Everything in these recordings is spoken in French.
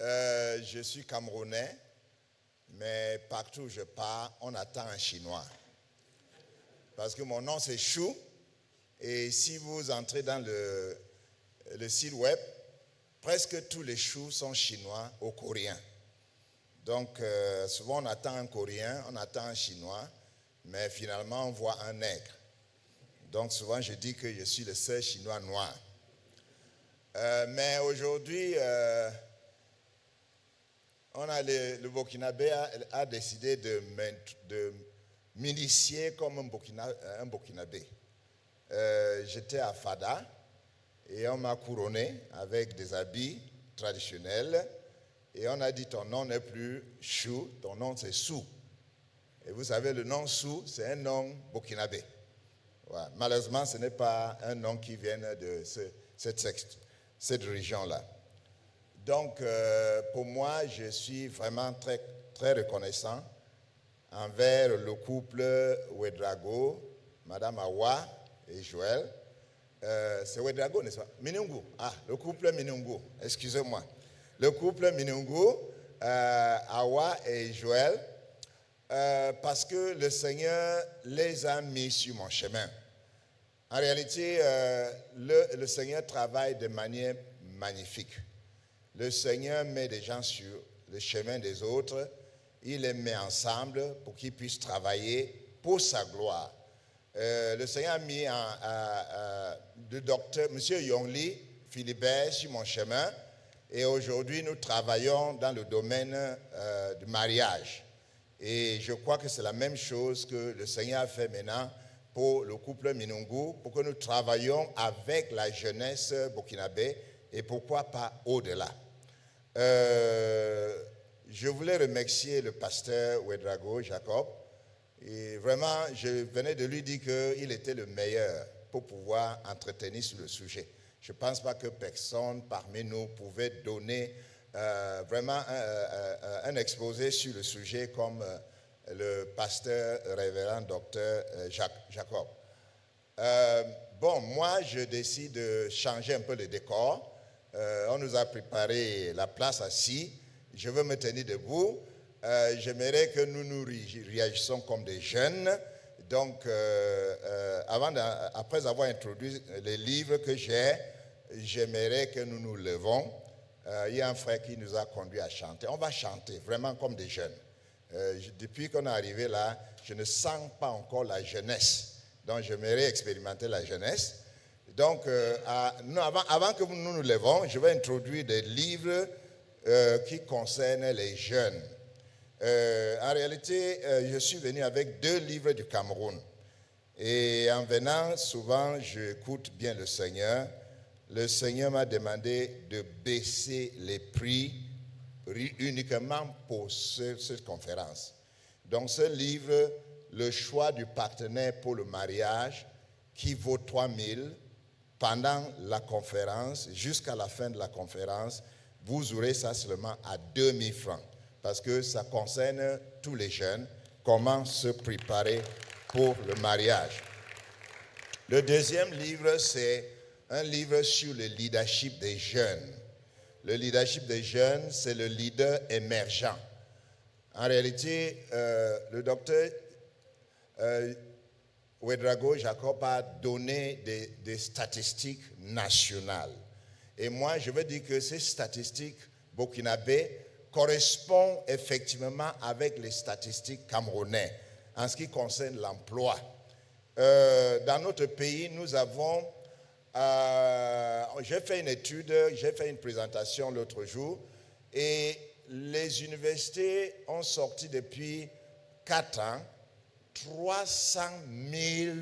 Je suis Camerounais, mais partout où je pars, on attend un Chinois. Parce que mon nom c'est Chou, et si vous entrez dans le site web, presque tous les choux sont chinois ou coréens. Donc souvent on attend un Coréen, on attend un Chinois, mais finalement on voit un nègre. Donc souvent je dis que je suis le seul Chinois noir. Mais aujourd'hui, le Burkinabé a décidé de m'initier comme un Burkinabé. J'étais à Fada et on m'a couronné avec des habits traditionnels et on a dit ton nom n'est plus Chou, ton nom c'est Sou. Et vous savez, le nom Sou, c'est un nom burkinabé. Ouais. Malheureusement, ce n'est pas un nom qui vient de cette région-là. Donc, pour moi, je suis vraiment très, très reconnaissant envers le couple Ouedraogo, Madame Awa et Joël. C'est Ouedraogo, n'est-ce pas? Minungu. Ah, le couple Minungu, excusez-moi. Le couple Minungu, Awa et Joël, parce que le Seigneur les a mis sur mon chemin. En réalité, le Seigneur travaille de manière magnifique. Le Seigneur met des gens sur le chemin des autres, il les met ensemble pour qu'ils puissent travailler pour sa gloire. Le Seigneur a mis le docteur, M. Yongli Philibert sur mon chemin et aujourd'hui nous travaillons dans le domaine du mariage. Et je crois que c'est la même chose que le Seigneur a fait maintenant pour le couple Minungu, pour que nous travaillions avec la jeunesse burkinabé et pourquoi pas au-delà. Je voulais remercier le pasteur Ouedraogo Jacob. Et vraiment, je venais de lui dire qu'il était le meilleur pour pouvoir entretenir sur le sujet. Je ne pense pas que personne parmi nous pouvait donner vraiment un exposé sur le sujet comme le pasteur révérend docteur Jacob. Bon, moi, je décide de changer un peu le décor. On nous a préparé la place assise. Je veux me tenir debout. J'aimerais que nous réagissions comme des jeunes. Donc, après avoir introduit les livres que j'ai, j'aimerais que nous nous levons. Il y a un frère qui nous a conduit à chanter. On va chanter vraiment comme des jeunes. Depuis qu'on est arrivé là, je ne sens pas encore la jeunesse. Donc, j'aimerais expérimenter la jeunesse. Donc, avant que nous nous levons, je vais introduire des livres qui concernent les jeunes. En réalité, je suis venu avec 2 livres du Cameroun. Et en venant, souvent, j'écoute bien le Seigneur. Le Seigneur m'a demandé de baisser les prix uniquement pour cette conférence. Donc, ce livre, le choix du partenaire pour le mariage, qui vaut 3 000, pendant la conférence, jusqu'à la fin de la conférence, vous aurez ça seulement à 2 000 francs. Parce que ça concerne tous les jeunes, comment se préparer pour le mariage. Le deuxième livre, c'est un livre sur le leadership des jeunes. Le leadership des jeunes, c'est le leader émergent. En réalité, le docteur Ouedraogo Jacob a donné des statistiques nationales. Et moi, je veux dire que ces statistiques burkinabées correspondent effectivement avec les statistiques camerounaises en ce qui concerne l'emploi. Dans notre pays, nous avons... j'ai fait une étude, j'ai fait une présentation l'autre jour et les universités ont sorti depuis 4 ans 300 000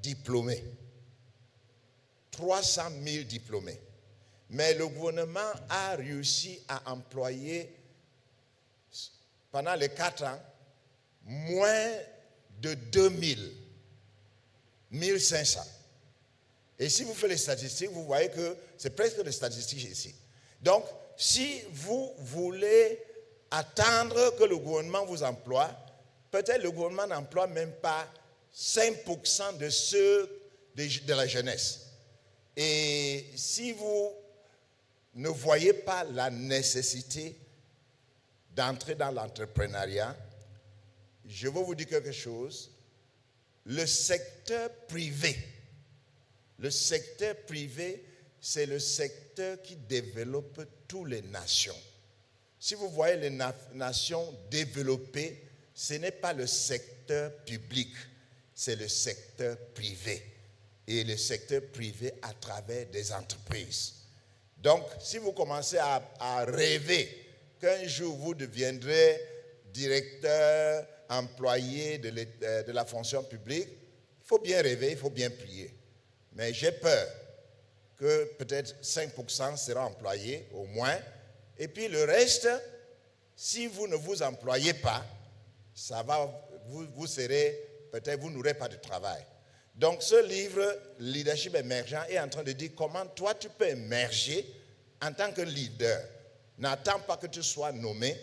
diplômés. 300 000 diplômés. Mais le gouvernement a réussi à employer, pendant les 4 ans, moins de 2000, 1500. Et si vous faites les statistiques, vous voyez que c'est presque les statistiques ici. Donc, si vous voulez attendre que le gouvernement vous emploie, peut-être le gouvernement n'emploie même pas 5% de ceux de la jeunesse. Et si vous ne voyez pas la nécessité d'entrer dans l'entrepreneuriat, je veux vous dire quelque chose. Le secteur privé, c'est le secteur qui développe toutes les nations. Si vous voyez les nations développées, ce n'est pas le secteur public, c'est le secteur privé. Et le secteur privé à travers des entreprises. Donc, si vous commencez à rêver qu'un jour vous deviendrez directeur, employé de la fonction publique, il faut bien rêver, il faut bien prier. Mais j'ai peur que peut-être 5% seront employés au moins. Et puis le reste, si vous ne vous employez pas, vous n'aurez pas de travail. Donc ce livre, Leadership émergent, est en train de dire comment toi tu peux émerger en tant que leader. N'attends pas que tu sois nommé,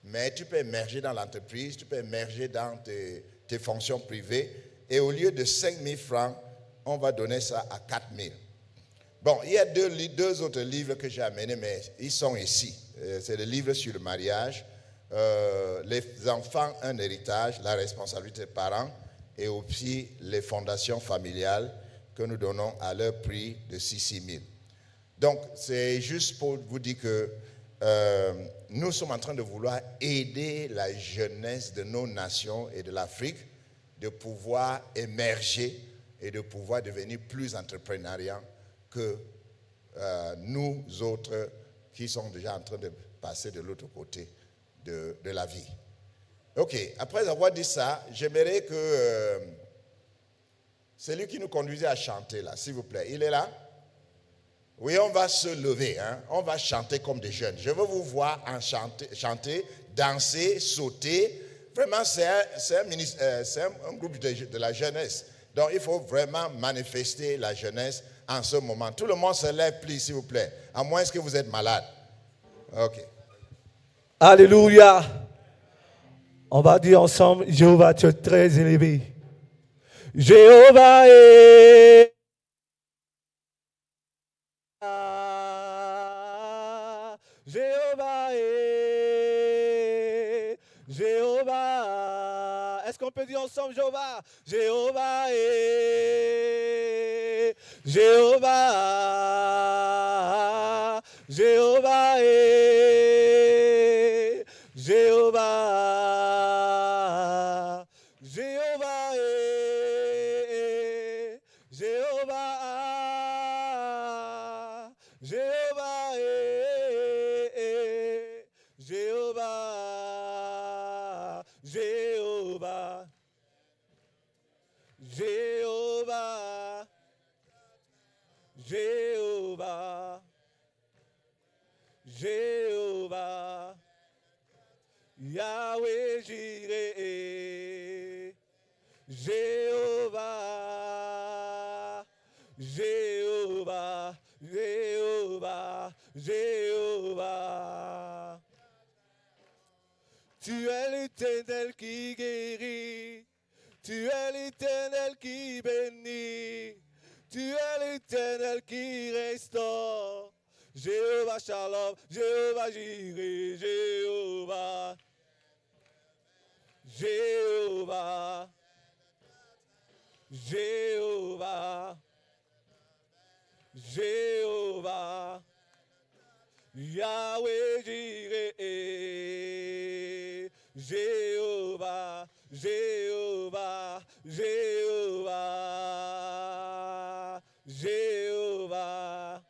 mais tu peux émerger dans l'entreprise, tu peux émerger dans tes fonctions privées. Et au lieu de 5 000 francs, on va donner ça à 4 000. Bon, il y a deux autres livres que j'ai amenés, mais ils sont ici. C'est le livre sur le mariage, les enfants, un héritage, la responsabilité des parents, et aussi les fondations familiales que nous donnons à leur prix de 6 000. Donc, c'est juste pour vous dire que nous sommes en train de vouloir aider la jeunesse de nos nations et de l'Afrique de pouvoir émerger et de pouvoir devenir plus entrepreneuriaux que nous autres qui sommes déjà en train de passer de l'autre côté de la vie. Ok, après avoir dit ça, j'aimerais que celui qui nous conduisait à chanter là, s'il vous plaît, il est là? Oui, on va se lever, hein? On va chanter comme des jeunes. Je veux vous voir chanter, danser, sauter. Vraiment, c'est un groupe de la jeunesse. Donc, il faut vraiment manifester la jeunesse en ce moment. Tout le monde se lève, please, s'il vous plaît. À moins que vous êtes malade. Ok. Alléluia. On va dire ensemble, Jéhovah, tu es très élevé. Jéhovah est... Jéhovah est... Jéhovah. Est-ce qu'on peut dire ensemble Jéhovah? Jéhovah est... Jéhovah. Jéhovah est... Jéhovah. Jéhovah est... Jéhovah. Jéhovah est... Jéhovah. Jéhovah. Jéhovah. Jéhovah. Jéhovah. Yahweh Jireh. Jéhovah. Jéhovah. Jéhovah. Jéhovah. Tu es l'Éternel qui guérit. Tu es l'Éternel qui bénit. Tu es l'Éternel qui restaure. Jéhovah Shalom, Jéhovah Jireh, Jéhovah. Jéhovah. Jéhovah. Jéhovah. Yahweh Jireh. Jéhovah. Jéhovah. Jéhovah. Jéhovah.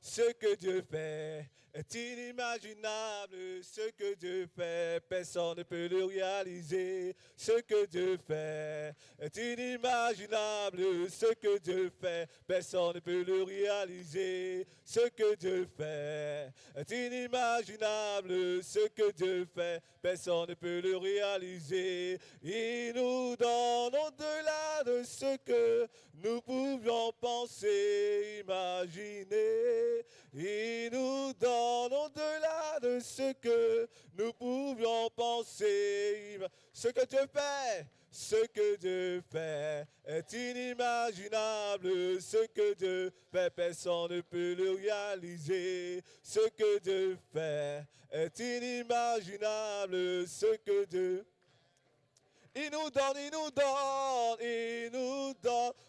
Ce que Dieu fait est inimaginable. Ce que Dieu fait, personne ne peut le réaliser. Ce que Dieu fait est inimaginable. Ce que Dieu fait, personne ne peut le réaliser. Ce que Dieu fait est inimaginable. Ce que Dieu fait, personne ne peut le réaliser. Il nous donne au-delà de ce que nous pouvions penser, imaginer. Il nous donne au-delà de ce que nous pouvions penser. Ce que Dieu fait, Ce que Dieu fait est inimaginable. Ce que Dieu fait, personne ne peut le réaliser. Ce que Dieu fait est inimaginable. Ce que Dieu il nous donne,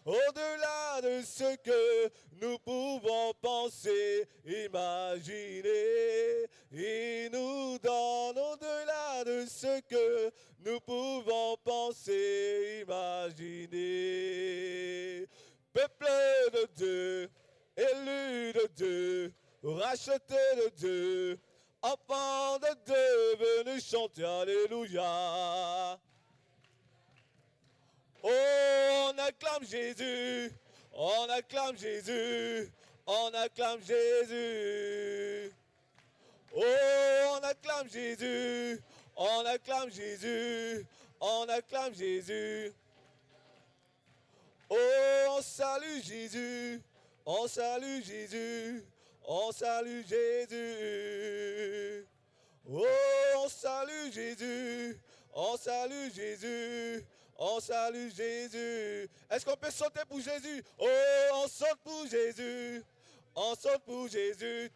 au-delà de ce que nous pouvons penser, imaginer. Il nous donne au-delà de ce que nous pouvons penser, imaginer. Peuple de Dieu, élu de Dieu, racheté de Dieu, enfant de Dieu, venu chanter Alléluia. Oh, on acclame Jésus, on acclame Jésus, on acclame Jésus. Oh, on acclame Jésus, on acclame Jésus, on acclame Jésus. Oh, on salue Jésus, on salue Jésus, on salue Jésus. Oh, on salue Jésus, on salue Jésus. On salue Jésus. Est-ce qu'on peut sauter pour Jésus? Oh, on saute pour Jésus. On saute pour Jésus.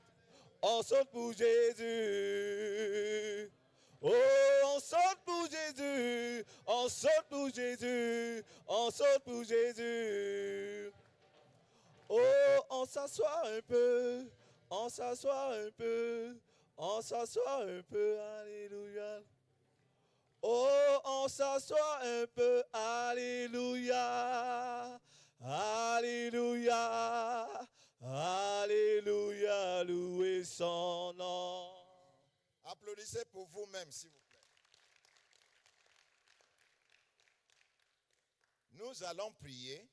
On saute pour Jésus. Oh, on saute pour Jésus. On saute pour Jésus. On saute pour Jésus. Oh, on s'assoit un peu. On s'assoit un peu. On s'assoit un peu. Alléluia. Oh, on s'assoit un peu, alléluia, alléluia, alléluia, louez son nom. Applaudissez pour vous-même, s'il vous plaît. Nous allons prier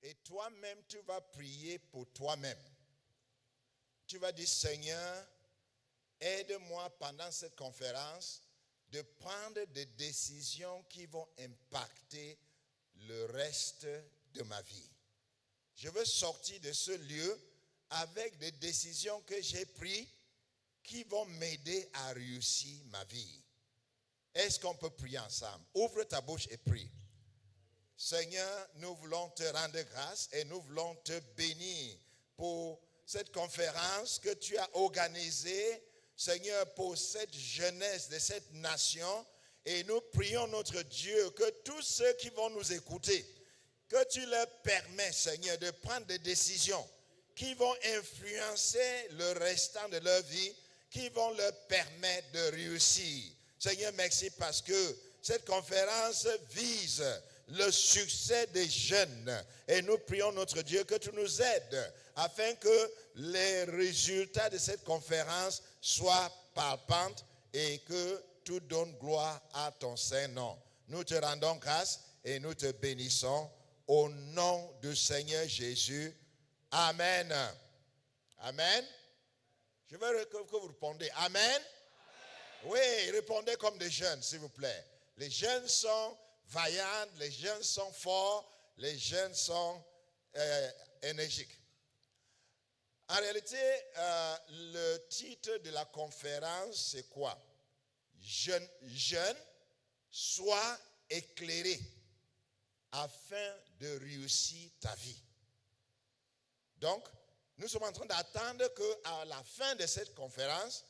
et toi-même, tu vas prier pour toi-même. Tu vas dire, Seigneur, aide-moi pendant cette conférence de prendre des décisions qui vont impacter le reste de ma vie. Je veux sortir de ce lieu avec des décisions que j'ai prises qui vont m'aider à réussir ma vie. Est-ce qu'on peut prier ensemble? Ouvre ta bouche et prie. Seigneur, nous voulons te rendre grâce et nous voulons te bénir pour cette conférence que tu as organisée, Seigneur, pour cette jeunesse de cette nation. Et nous prions notre Dieu que tous ceux qui vont nous écouter, que tu leur permets, Seigneur, de prendre des décisions qui vont influencer le restant de leur vie, qui vont leur permettre de réussir. Seigneur, merci parce que cette conférence vise le succès des jeunes. Et nous prions notre Dieu que tu nous aides afin que les résultats de cette conférence soient palpants et que tu donnes gloire à ton Saint-Nom. Nous te rendons grâce et nous te bénissons au nom du Seigneur Jésus. Amen. Amen. Je veux que vous répondiez. Amen. Amen. Oui, répondez comme des jeunes, s'il vous plaît. Les jeunes sont vaillants, les jeunes sont forts, les jeunes sont énergiques. En réalité, le titre de la conférence, c'est quoi? Jeune, sois éclairé afin de réussir ta vie. Donc, nous sommes en train d'attendre qu'à la fin de cette conférence,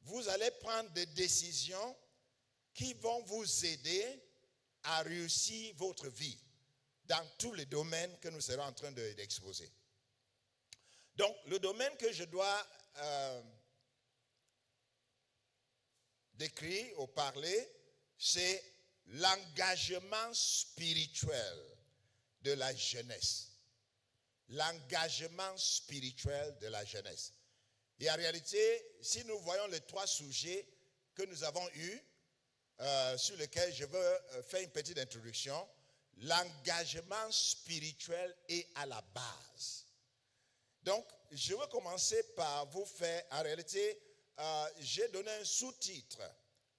vous allez prendre des décisions qui vont vous aider à réussir votre vie dans tous les domaines que nous serons en train d'exposer. Donc, le domaine que je dois décrire ou parler, c'est l'engagement spirituel de la jeunesse. L'engagement spirituel de la jeunesse. Et en réalité, si nous voyons les trois sujets que nous avons eus, sur lesquels je veux faire une petite introduction, l'engagement spirituel est à la base. Donc, je veux commencer par vous faire, en réalité, j'ai donné un sous-titre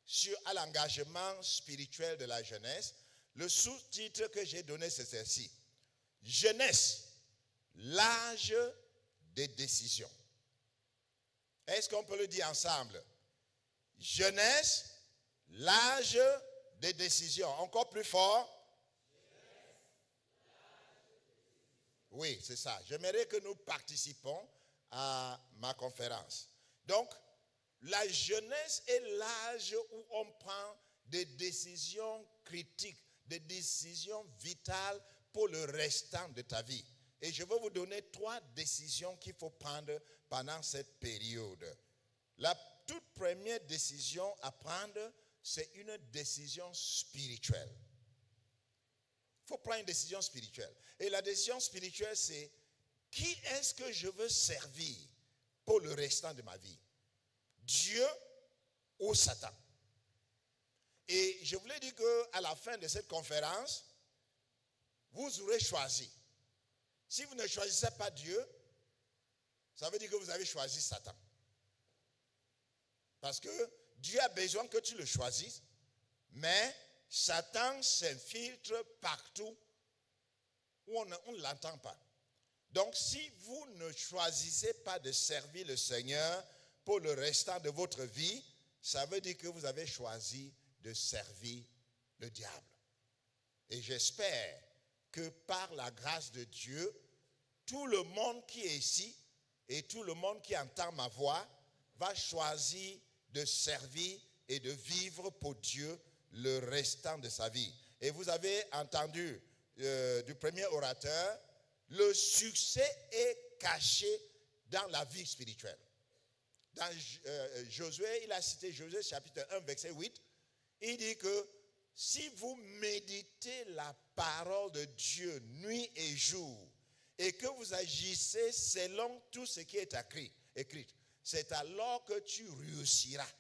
sur l'engagement spirituel de la jeunesse. Le sous-titre que j'ai donné, c'est ceci. Jeunesse, l'âge des décisions. Est-ce qu'on peut le dire ensemble? Jeunesse, l'âge des décisions. Encore plus fort. Oui, c'est ça. J'aimerais que nous participons à ma conférence. Donc, la jeunesse est l'âge où on prend des décisions critiques, des décisions vitales pour le restant de ta vie. Et je vais vous donner 3 décisions qu'il faut prendre pendant cette période. La toute première décision à prendre, c'est une décision spirituelle. Il faut prendre une décision spirituelle. Et la décision spirituelle, c'est qui est-ce que je veux servir pour le restant de ma vie? Dieu ou Satan? Et je voulais dire qu'à la fin de cette conférence, vous aurez choisi. Si vous ne choisissez pas Dieu, ça veut dire que vous avez choisi Satan. Parce que Dieu a besoin que tu le choisisses, mais Satan s'infiltre partout où on ne l'entend pas. Donc, si vous ne choisissez pas de servir le Seigneur pour le restant de votre vie, ça veut dire que vous avez choisi de servir le diable. Et j'espère que par la grâce de Dieu, tout le monde qui est ici et tout le monde qui entend ma voix va choisir de servir et de vivre pour Dieu le restant de sa vie. Et vous avez entendu du premier orateur, le succès est caché dans la vie spirituelle. Dans Josué, il a cité Josué chapitre 1 verset 8, il dit que si vous méditez la parole de Dieu nuit et jour et que vous agissez selon tout ce qui est écrit, c'est alors que tu réussiras.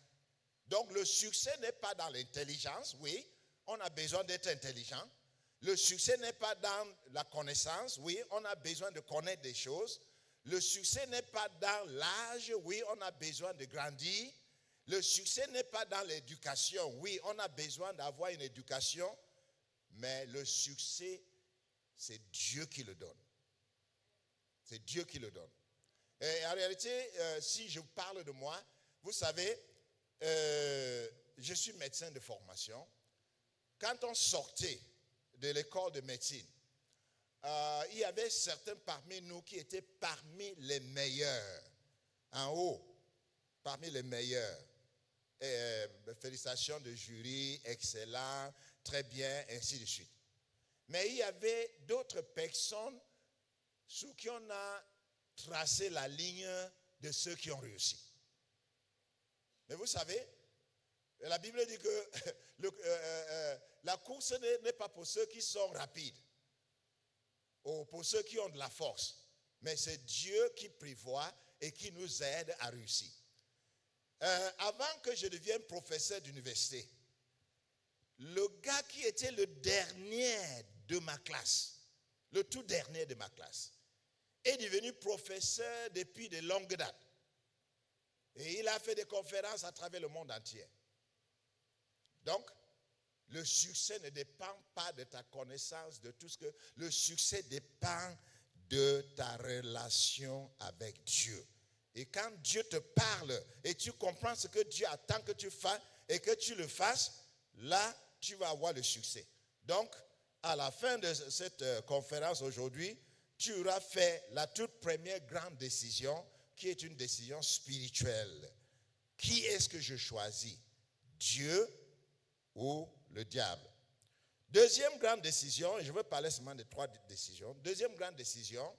Donc le succès n'est pas dans l'intelligence, oui, on a besoin d'être intelligent. Le succès n'est pas dans la connaissance, oui, on a besoin de connaître des choses. Le succès n'est pas dans l'âge, oui, on a besoin de grandir. Le succès n'est pas dans l'éducation, oui, on a besoin d'avoir une éducation, mais le succès, c'est Dieu qui le donne. C'est Dieu qui le donne. Et en réalité, si je parle de moi, vous savez, je suis médecin de formation. Quand on sortait de l'école de médecine, il y avait certains parmi nous qui étaient parmi les meilleurs, en haut, parmi les meilleurs. Félicitations de jury, excellent, très bien, ainsi de suite. Mais il y avait d'autres personnes sous qui on a tracé la ligne de ceux qui ont réussi. Mais vous savez, la Bible dit que la course n'est pas pour ceux qui sont rapides ou pour ceux qui ont de la force, mais c'est Dieu qui prévoit et qui nous aide à réussir. Avant que je devienne professeur d'université, le gars qui était le dernier de ma classe, le tout dernier de ma classe, est devenu professeur depuis de longues dates. Et il a fait des conférences à travers le monde entier. Donc, le succès ne dépend pas de ta connaissance, de tout ce que... Le succès dépend de ta relation avec Dieu. Et quand Dieu te parle et tu comprends ce que Dieu attend que tu fasses et que tu le fasses, là, tu vas avoir le succès. Donc, à la fin de cette conférence aujourd'hui, tu auras fait la toute première grande décision qui est une décision spirituelle. Qui est-ce que je choisis? Dieu ou le diable? Deuxième grande décision, et je vais parler seulement de 3 décisions. Deuxième grande décision,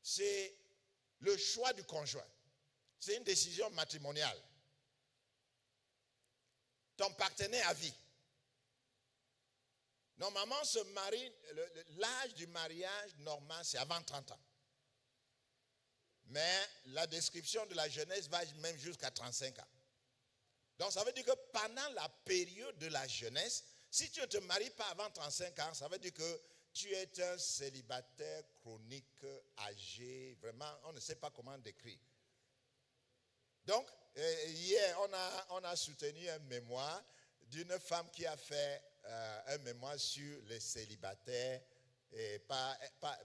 c'est le choix du conjoint. C'est une décision matrimoniale. Ton partenaire à vie. Normalement, on se marie, l'âge du mariage normal, c'est avant 30 ans. Mais la description de la jeunesse va même jusqu'à 35 ans. Donc, ça veut dire que pendant la période de la jeunesse, si tu ne te maries pas avant 35 ans, ça veut dire que tu es un célibataire chronique, âgé, vraiment, on ne sait pas comment décrire. Donc, hier, on a soutenu un mémoire d'une femme qui a fait un mémoire sur les célibataires.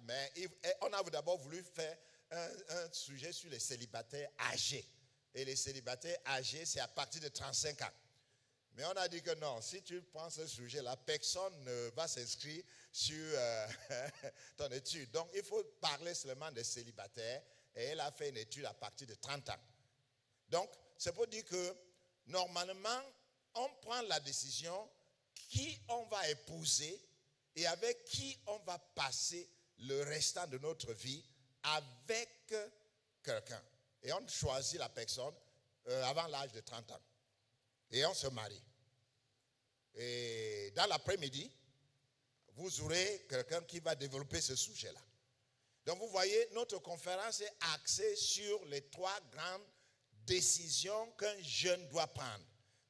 Mais on a d'abord voulu faire un sujet sur les célibataires âgés. Et les célibataires âgés, c'est à partir de 35 ans. Mais on a dit que non, si tu prends ce sujet-là, personne ne va s'inscrire sur ton étude. Donc, il faut parler seulement des célibataires. Et elle a fait une étude à partir de 30 ans. Donc, c'est pour dire que, normalement, on prend la décision qui on va épouser et avec qui on va passer le restant de notre vie avec quelqu'un. Et on choisit la personne avant l'âge de 30 ans. Et on se marie. Et dans l'après-midi, vous aurez quelqu'un qui va développer ce sujet-là. Donc vous voyez, notre conférence est axée sur les 3 grandes décisions qu'un jeune doit prendre.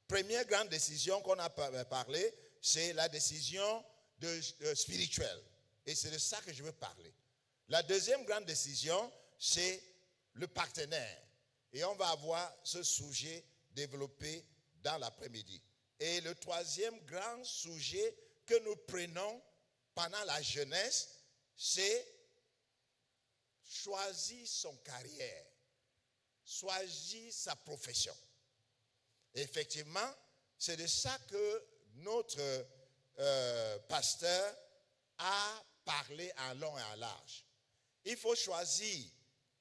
Première grande décision qu'on a parlé, c'est la décision spirituelle. Et c'est de ça que je veux parler. La deuxième grande décision, c'est le partenaire. Et on va avoir ce sujet développé dans l'après-midi. Et le troisième grand sujet que nous prenons pendant la jeunesse, c'est choisir son carrière, choisir sa profession. Et effectivement, c'est de ça que notre pasteur a parlé en long et en large. Il faut choisir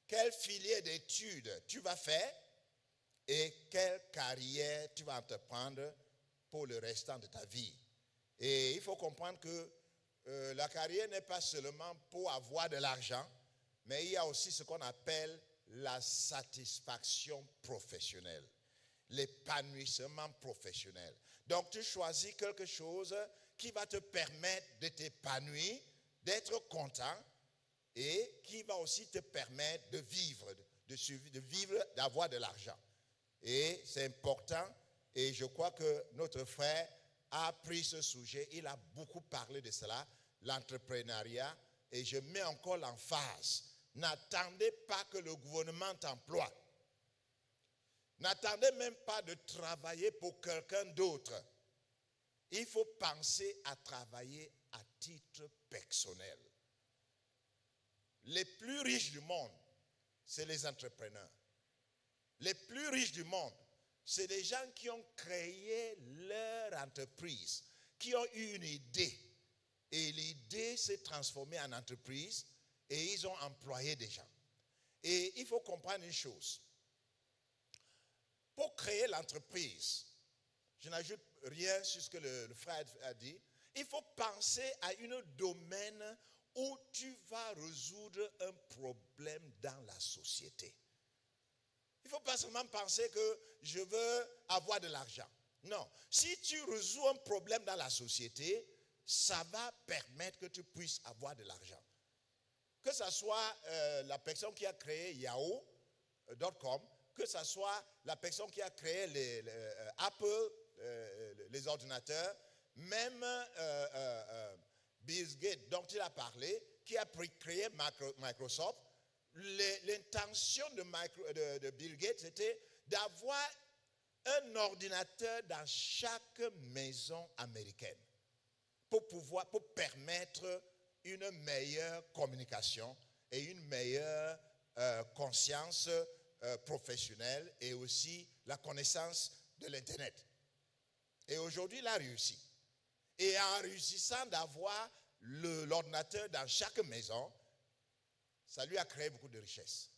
quelle filière d'études tu vas faire et quelle carrière tu vas entreprendre pour le restant de ta vie. Et il faut comprendre que la carrière n'est pas seulement pour avoir de l'argent, mais il y a aussi ce qu'on appelle la satisfaction professionnelle, l'épanouissement professionnel. Donc tu choisis quelque chose qui va te permettre de t'épanouir, d'être content et qui va aussi te permettre de vivre, d'avoir de l'argent. Et c'est important et je crois que notre frère a pris ce sujet, il a beaucoup parlé de cela, l'entrepreneuriat, et je mets encore l'emphase. N'attendez pas que le gouvernement t'emploie. N'attendez même pas de travailler pour quelqu'un d'autre. Il faut penser à travailler à titre personnel. Les plus riches du monde, c'est les entrepreneurs. Les plus riches du monde, c'est des gens qui ont créé leur entreprise, qui ont eu une idée. Et l'idée s'est transformée en entreprise et ils ont employé des gens. Et il faut comprendre une chose. Pour créer l'entreprise, je n'ajoute rien sur ce que le frère a dit, il faut penser à un domaine où tu vas résoudre un problème dans la société. Il ne faut pas seulement penser que je veux avoir de l'argent. Non, si tu résous un problème dans la société, ça va permettre que tu puisses avoir de l'argent. Que ce soit la personne qui a créé Yahoo.com, que ce soit la personne qui a créé Apple, les ordinateurs, même Bill Gates, dont il a parlé, qui a créé Microsoft. L'intention de Bill Gates, c'était d'avoir un ordinateur dans chaque maison américaine pour permettre une meilleure communication et une meilleure conscience professionnelle et aussi la connaissance de l'Internet. Et aujourd'hui, il a réussi. Et en réussissant d'avoir l'ordinateur dans chaque maison, ça lui a créé beaucoup de richesses.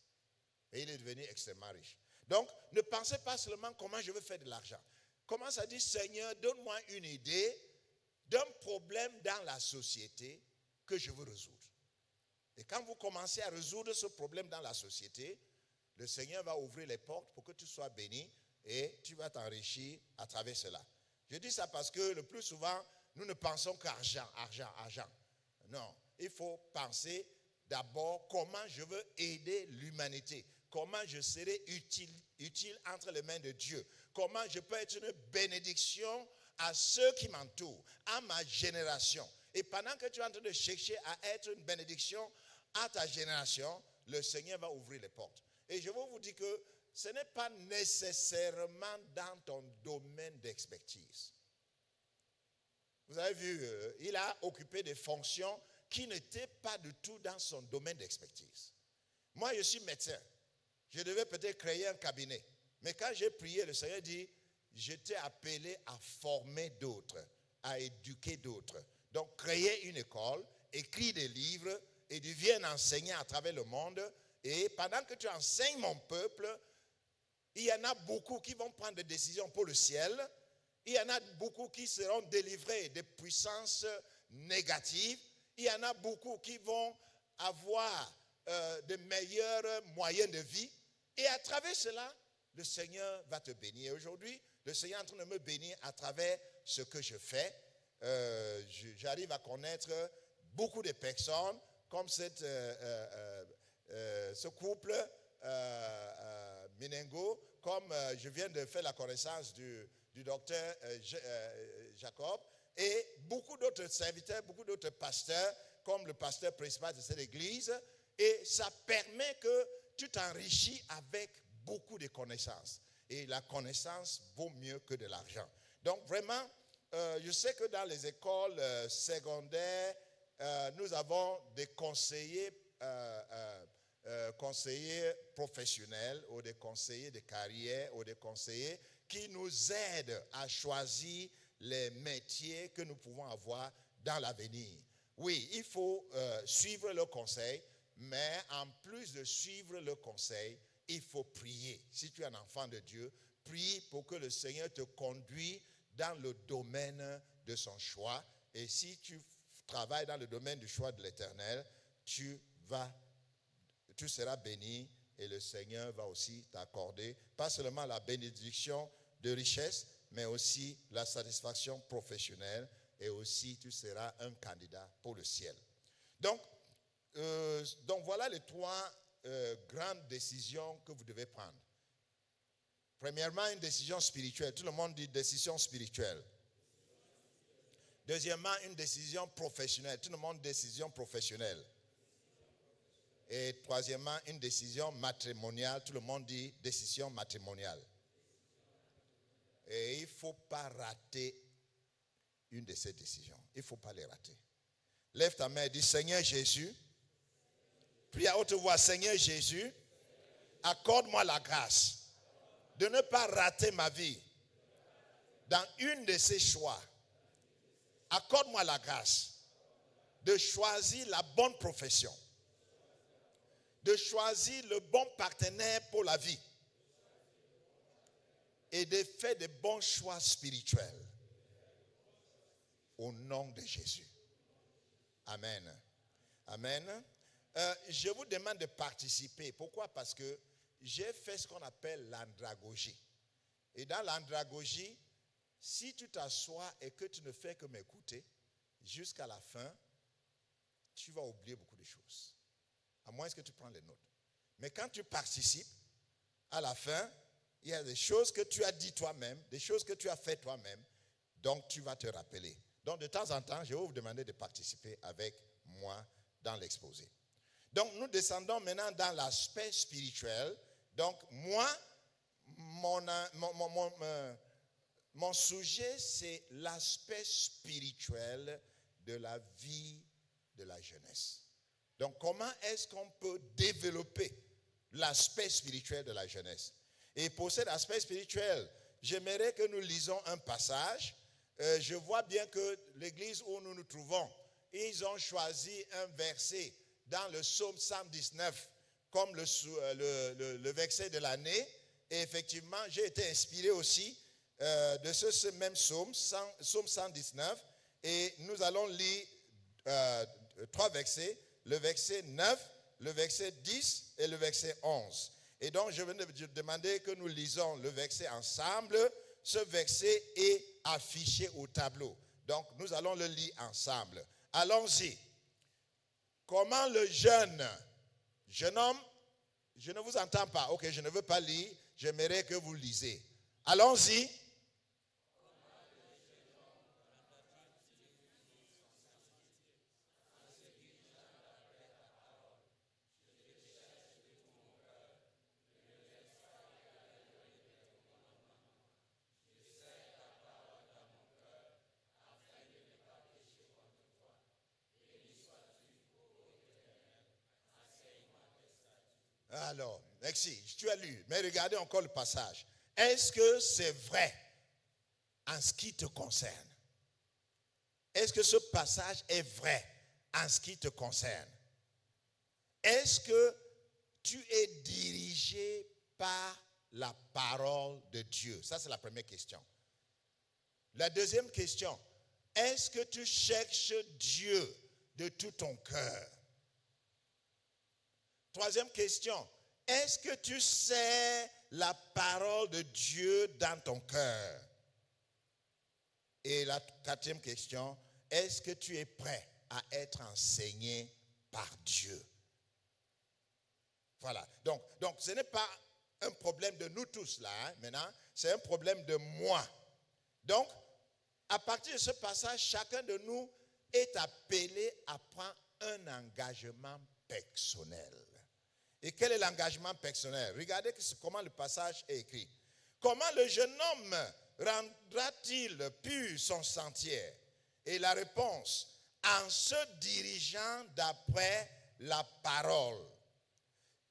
Et il est devenu extrêmement riche. Donc, ne pensez pas seulement comment je veux faire de l'argent. Commence à dire, Seigneur, donne-moi une idée d'un problème dans la société que je veux résoudre. Et quand vous commencez à résoudre ce problème dans la société, le Seigneur va ouvrir les portes pour que tu sois béni et tu vas t'enrichir à travers cela. Je dis ça parce que le plus souvent, nous ne pensons qu'argent, argent, argent. Non, il faut penser d'abord comment je veux aider l'humanité, comment je serai utile entre les mains de Dieu, comment je peux être une bénédiction à ceux qui m'entourent, à ma génération. Et pendant que tu es en train de chercher à être une bénédiction à ta génération, le Seigneur va ouvrir les portes. Et je veux vous dire que ce n'est pas nécessairement dans ton domaine d'expertise. Vous avez vu, il a occupé des fonctions qui n'étaient pas du tout dans son domaine d'expertise. Moi, je suis médecin. Je devais peut-être créer un cabinet. Mais quand j'ai prié, le Seigneur dit, je t'ai appelé à former d'autres, à éduquer d'autres. Donc, créer une école, écrire des livres et tu viens enseigner à travers le monde. Et pendant que tu enseignes mon peuple, il y en a beaucoup qui vont prendre des décisions pour le ciel. Il y en a beaucoup qui seront délivrés des puissances négatives. Il y en a beaucoup qui vont avoir de meilleurs moyens de vie. Et à travers cela, le Seigneur va te bénir. Aujourd'hui, le Seigneur est en train de me bénir à travers ce que je fais. J'arrive à connaître beaucoup de personnes comme ce couple Minengo, comme je viens de faire la connaissance du docteur Jacob, et beaucoup d'autres serviteurs, beaucoup d'autres pasteurs, comme le pasteur principal de cette église, et ça permet que tu t'enrichis avec beaucoup de connaissances. Et la connaissance vaut mieux que de l'argent. Donc vraiment, je sais que dans les écoles secondaires, nous avons des conseillers professionnels ou des conseillers de carrière ou des conseillers qui nous aident à choisir les métiers que nous pouvons avoir dans l'avenir. Oui, il faut suivre le conseil, mais en plus de suivre le conseil, il faut prier. Si tu es un enfant de Dieu, prie pour que le Seigneur te conduise dans le domaine de son choix. Et si tu travailles dans le domaine du choix de l'Éternel, tu seras béni et le Seigneur va aussi t'accorder pas seulement la bénédiction de richesse, mais aussi la satisfaction professionnelle et aussi tu seras un candidat pour le ciel. Donc voilà les trois grandes décisions que vous devez prendre. Premièrement, une décision spirituelle. Tout le monde dit décision spirituelle. Deuxièmement, une décision professionnelle. Tout le monde dit décision professionnelle. Et troisièmement, une décision matrimoniale. Tout le monde dit décision matrimoniale. Et il ne faut pas rater une de ces décisions. Il ne faut pas les rater. Lève ta main et dis, Seigneur Jésus, prie à haute voix, Seigneur Jésus, accorde-moi la grâce de ne pas rater ma vie dans une de ces choix. Accorde-moi la grâce de choisir la bonne profession, de choisir le bon partenaire pour la vie et de faire de bons choix spirituels au nom de Jésus. Amen. Amen. Je vous demande de participer. Pourquoi? Parce que j'ai fait ce qu'on appelle l'andragogie. Et dans l'andragogie, si tu t'assois et que tu ne fais que m'écouter, jusqu'à la fin, tu vas oublier beaucoup de choses. À moins que tu prennes les notes. Mais quand tu participes, à la fin, il y a des choses que tu as dit toi-même, des choses que tu as fait toi-même, donc tu vas te rappeler. Donc de temps en temps, je vais vous demander de participer avec moi dans l'exposé. Donc nous descendons maintenant dans l'aspect spirituel. Donc moi, mon sujet, c'est l'aspect spirituel de la vie de la jeunesse. Donc comment est-ce qu'on peut développer l'aspect spirituel de la jeunesse? Et pour cet aspect spirituel, j'aimerais que nous lisons un passage. Je vois bien que l'église où nous nous trouvons, ils ont choisi un verset dans le psaume 119 comme le verset de l'année. Et effectivement, j'ai été inspiré aussi de ce même psaume 119. Et nous allons lire trois versets, le verset 9, le verset 10 et le verset 11. Et donc, je vais demander que nous lisons le verset ensemble. Ce verset est affiché au tableau. Donc, nous allons le lire ensemble. Allons-y. Comment le jeune homme, je ne vous entends pas. Ok, je ne veux pas lire. J'aimerais que vous lisez. Allons-y. Alors, merci, tu as lu, mais regardez encore le passage. Est-ce que c'est vrai en ce qui te concerne? Est-ce que ce passage est vrai en ce qui te concerne? Est-ce que tu es dirigé par la parole de Dieu? Ça, c'est la première question. La deuxième question, est-ce que tu cherches Dieu de tout ton cœur? Troisième question, est-ce que tu sais la parole de Dieu dans ton cœur? Et la quatrième question, est-ce que tu es prêt à être enseigné par Dieu? Voilà. Donc ce n'est pas un problème de nous tous là, hein, maintenant, c'est un problème de moi. Donc, à partir de ce passage, chacun de nous est appelé à prendre un engagement personnel. Et quel est l'engagement personnel? Regardez comment le passage est écrit. Comment le jeune homme rendra-t-il pur son sentier? Et la réponse, en se dirigeant d'après la parole.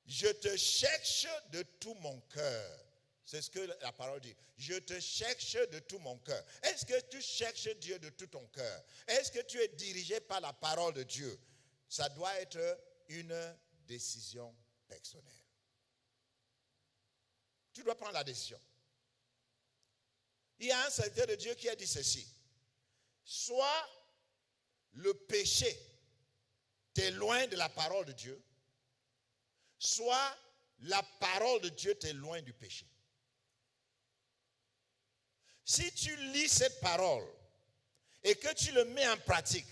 Je te cherche de tout mon cœur. C'est ce que la parole dit. Je te cherche de tout mon cœur. Est-ce que tu cherches Dieu de tout ton cœur? Est-ce que tu es dirigé par la parole de Dieu? Ça doit être une décision personnelle. Tu dois prendre la décision. Il y a un serviteur de Dieu qui a dit ceci. Soit le péché t'éloigne de la parole de Dieu, soit la parole de Dieu t'éloigne du péché. Si tu lis cette parole et que tu le mets en pratique,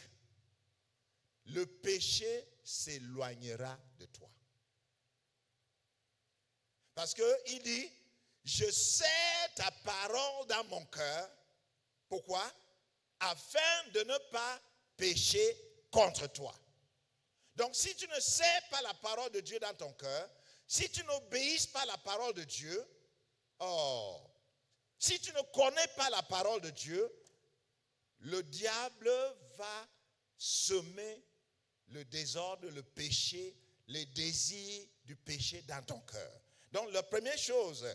le péché s'éloignera de toi. Parce qu'il dit, je sais ta parole dans mon cœur. Pourquoi? Afin de ne pas pécher contre toi. Donc si tu ne sais pas la parole de Dieu dans ton cœur, si tu n'obéis pas la parole de Dieu, si tu ne connais pas la parole de Dieu, le diable va semer le désordre, le péché, les désirs du péché dans ton cœur. Donc la première chose,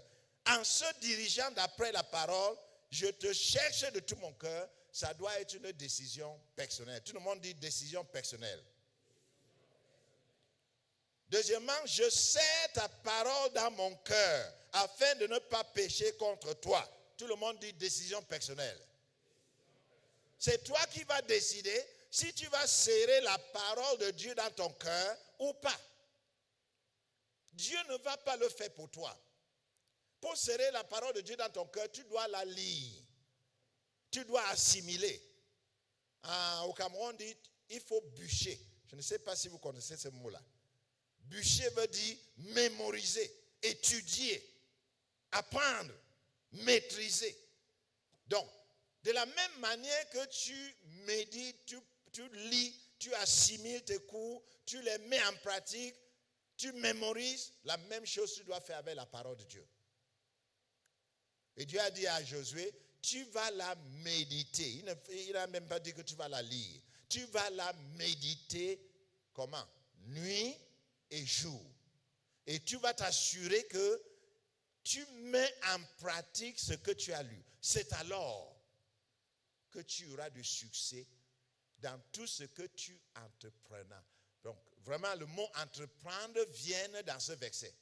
en se dirigeant d'après la parole, je te cherche de tout mon cœur, ça doit être une décision personnelle. Tout le monde dit décision personnelle. Deuxièmement, je sais ta parole dans mon cœur, afin de ne pas pécher contre toi. Tout le monde dit décision personnelle. C'est toi qui vas décider si tu vas serrer la parole de Dieu dans ton cœur ou pas. Dieu ne va pas le faire pour toi. Pour serrer la parole de Dieu dans ton cœur, tu dois la lire. Tu dois assimiler. Au Cameroun, on dit il faut bûcher. Je ne sais pas si vous connaissez ce mot-là. Bûcher veut dire mémoriser, étudier, apprendre, maîtriser. Donc, de la même manière que tu médites, tu lis, tu assimiles tes cours, tu les mets en pratique, tu mémorises, la même chose tu dois faire avec la parole de Dieu. Et Dieu a dit à Josué, tu vas la méditer. Il n'a même pas dit que tu vas la lire. Tu vas la méditer, comment? Nuit et jour. Et tu vas t'assurer que tu mets en pratique ce que tu as lu. C'est alors que tu auras du succès dans tout ce que tu entreprendras. Donc, vraiment, le mot entreprendre vient dans ce verset.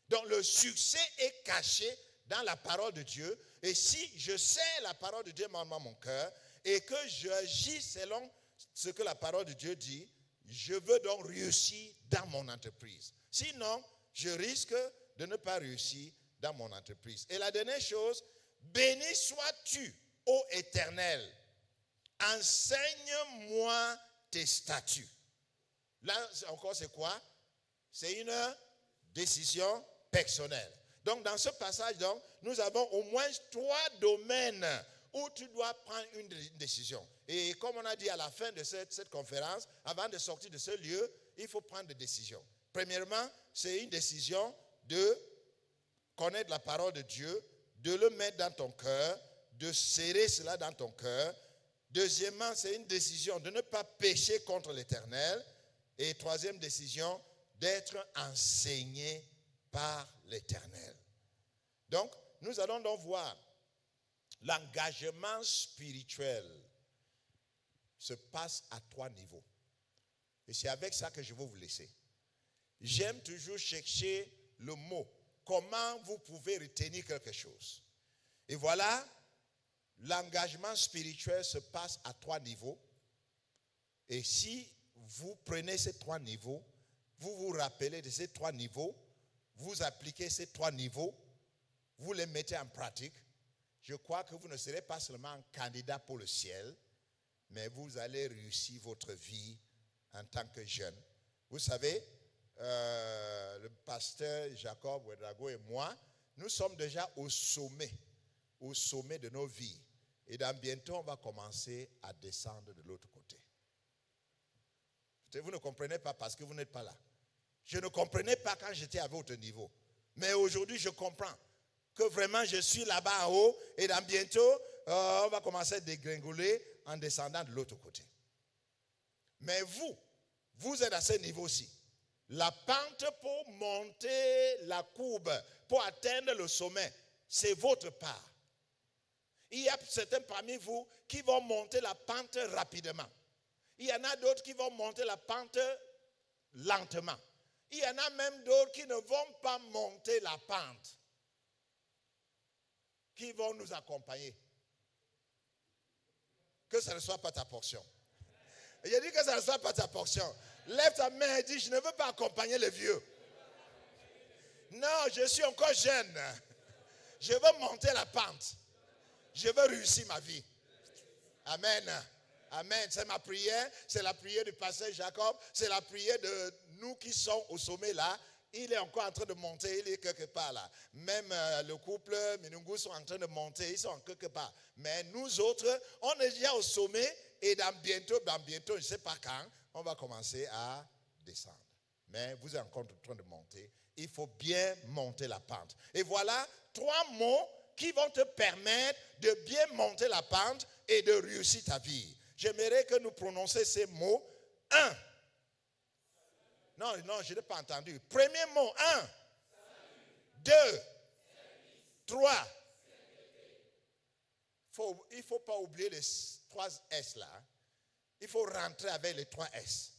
Donc, le succès est caché dans la parole de Dieu. Et si je sais la parole de Dieu dans mon cœur et que j'agis selon ce que la parole de Dieu dit, je veux donc réussir dans mon entreprise. Sinon, je risque de ne pas réussir dans mon entreprise. Et la dernière chose, béni sois-tu, ô Éternel, enseigne-moi tes statuts. Là, encore, c'est quoi? C'est une décision personnelle. Donc, dans ce passage, donc, nous avons au moins 3 domaines où tu dois prendre une décision. Et comme on a dit à la fin de cette conférence, avant de sortir de ce lieu, il faut prendre des décisions. Premièrement, c'est une décision de connaître la parole de Dieu, de le mettre dans ton cœur, de serrer cela dans ton cœur. Deuxièmement, c'est une décision de ne pas pécher contre l'Éternel. Et troisième décision, d'être enseigné par l'Éternel. Donc, nous allons donc voir L'engagement spirituel se passe à 3 niveaux. Et c'est avec ça que je vais vous laisser. J'aime toujours chercher le mot. Comment vous pouvez retenir quelque chose? Et voilà, l'engagement spirituel se passe à 3 niveaux. Et si vous prenez ces 3 niveaux, vous vous rappelez de ces 3 niveaux, vous appliquez ces 3 niveaux, vous les mettez en pratique, je crois que vous ne serez pas seulement un candidat pour le ciel, mais vous allez réussir votre vie en tant que jeune. Vous savez, le pasteur Jacob Ouedraogo et moi, nous sommes déjà au sommet de nos vies. Et dans bientôt, on va commencer à descendre de l'autre côté. Vous ne comprenez pas parce que vous n'êtes pas là. Je ne comprenais pas quand j'étais à votre niveau. Mais aujourd'hui, je comprends que vraiment, je suis là-bas en haut et dans bientôt, on va commencer à dégringoler en descendant de l'autre côté. Mais vous êtes à ce niveau-ci. La pente pour monter la courbe, pour atteindre le sommet, c'est votre part. Il y a certains parmi vous qui vont monter la pente rapidement. Il y en a d'autres qui vont monter la pente lentement. Il y en a même d'autres qui ne vont pas monter la pente, qui vont nous accompagner. Que ça ne soit pas ta portion. Et j'ai dit que ça ne soit pas ta portion. Lève ta main et dis, je ne veux pas accompagner les vieux. Non, je suis encore jeune. Je veux monter la pente. Je veux réussir ma vie. Amen. Amen. C'est ma prière. C'est la prière du pasteur Jacob. C'est la prière de nous qui sommes au sommet là. Il est encore en train de monter. Il est quelque part là. Même le couple Minungu sont en train de monter. Ils sont en quelque part. Mais nous autres, on est déjà au sommet. Et dans bientôt, je ne sais pas quand, on va commencer à descendre. Mais vous êtes encore en train de monter. Il faut bien monter la pente. Et voilà 3 mots qui vont te permettre de bien monter la pente et de réussir ta vie. J'aimerais que nous prononcions ces mots. 1. Non, je n'ai pas entendu. Premier mot, 1. 2. 3. Il ne faut pas oublier les 3 S là. Il faut rentrer avec les 3 S.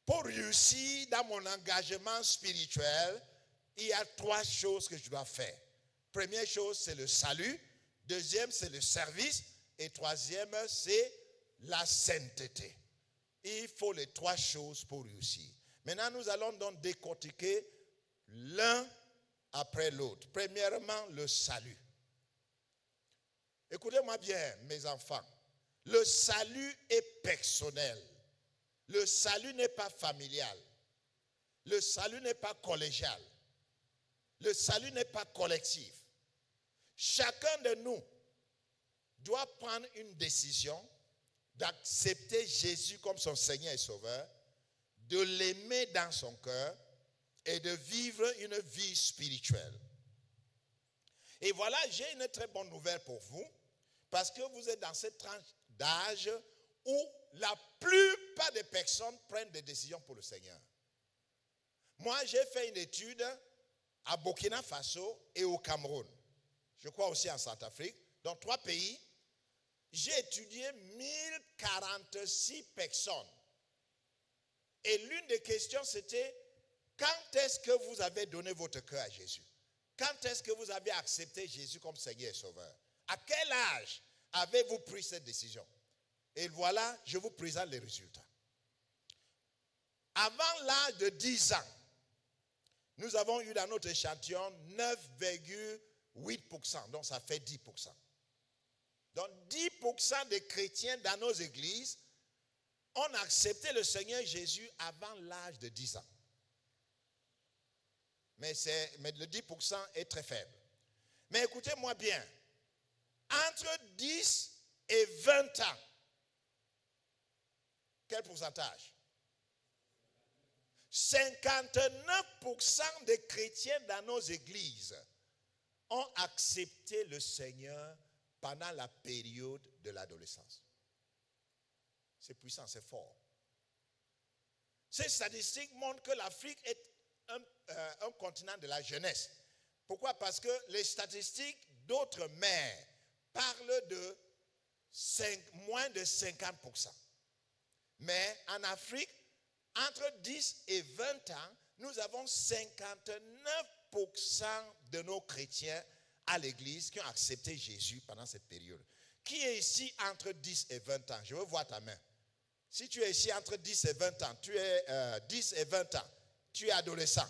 Pour réussir dans mon engagement spirituel, il y a 3 choses que je dois faire. Première chose, c'est le salut. Deuxième, c'est le service. Et troisième, c'est la sainteté. Il faut les 3 choses pour réussir. Maintenant, nous allons donc décortiquer l'un après l'autre. Premièrement, le salut. Écoutez-moi bien, mes enfants. Le salut est personnel. Le salut n'est pas familial. Le salut n'est pas collégial. Le salut n'est pas collectif. Chacun de nous doit prendre une décision d'accepter Jésus comme son Seigneur et Sauveur, de l'aimer dans son cœur et de vivre une vie spirituelle. Et voilà, j'ai une très bonne nouvelle pour vous, parce que vous êtes dans cette tranche d'âge où la plupart des personnes prennent des décisions pour le Seigneur. Moi, j'ai fait une étude à Burkina Faso et au Cameroun. Je crois aussi en Centrafrique. Dans 3 pays, j'ai étudié 1046 personnes. Et l'une des questions, c'était, quand est-ce que vous avez donné votre cœur à Jésus? Quand est-ce que vous avez accepté Jésus comme Seigneur et Sauveur? À quel âge avez-vous pris cette décision? Et voilà, je vous présente les résultats. Avant l'âge de 10 ans, nous avons eu dans notre échantillon 9,8%, donc ça fait 10%. Donc 10% des chrétiens dans nos églises ont accepté le Seigneur Jésus avant l'âge de 10 ans. Mais le 10% est très faible. Mais écoutez-moi bien, entre 10 et 20 ans, quel pourcentage? 59% des chrétiens dans nos églises ont accepté le Seigneur pendant la période de l'adolescence. C'est puissant, c'est fort. Ces statistiques montrent que l'Afrique est un continent de la jeunesse. Pourquoi? Parce que les statistiques d'autres mers parle de moins de 50%. Mais en Afrique, entre 10 et 20 ans, nous avons 59% de nos chrétiens à l'église qui ont accepté Jésus pendant cette période. Qui est ici entre 10 et 20 ans? Je veux voir ta main. Si tu es ici entre 10 et 20 ans, tu es 10 et 20 ans, tu es adolescent.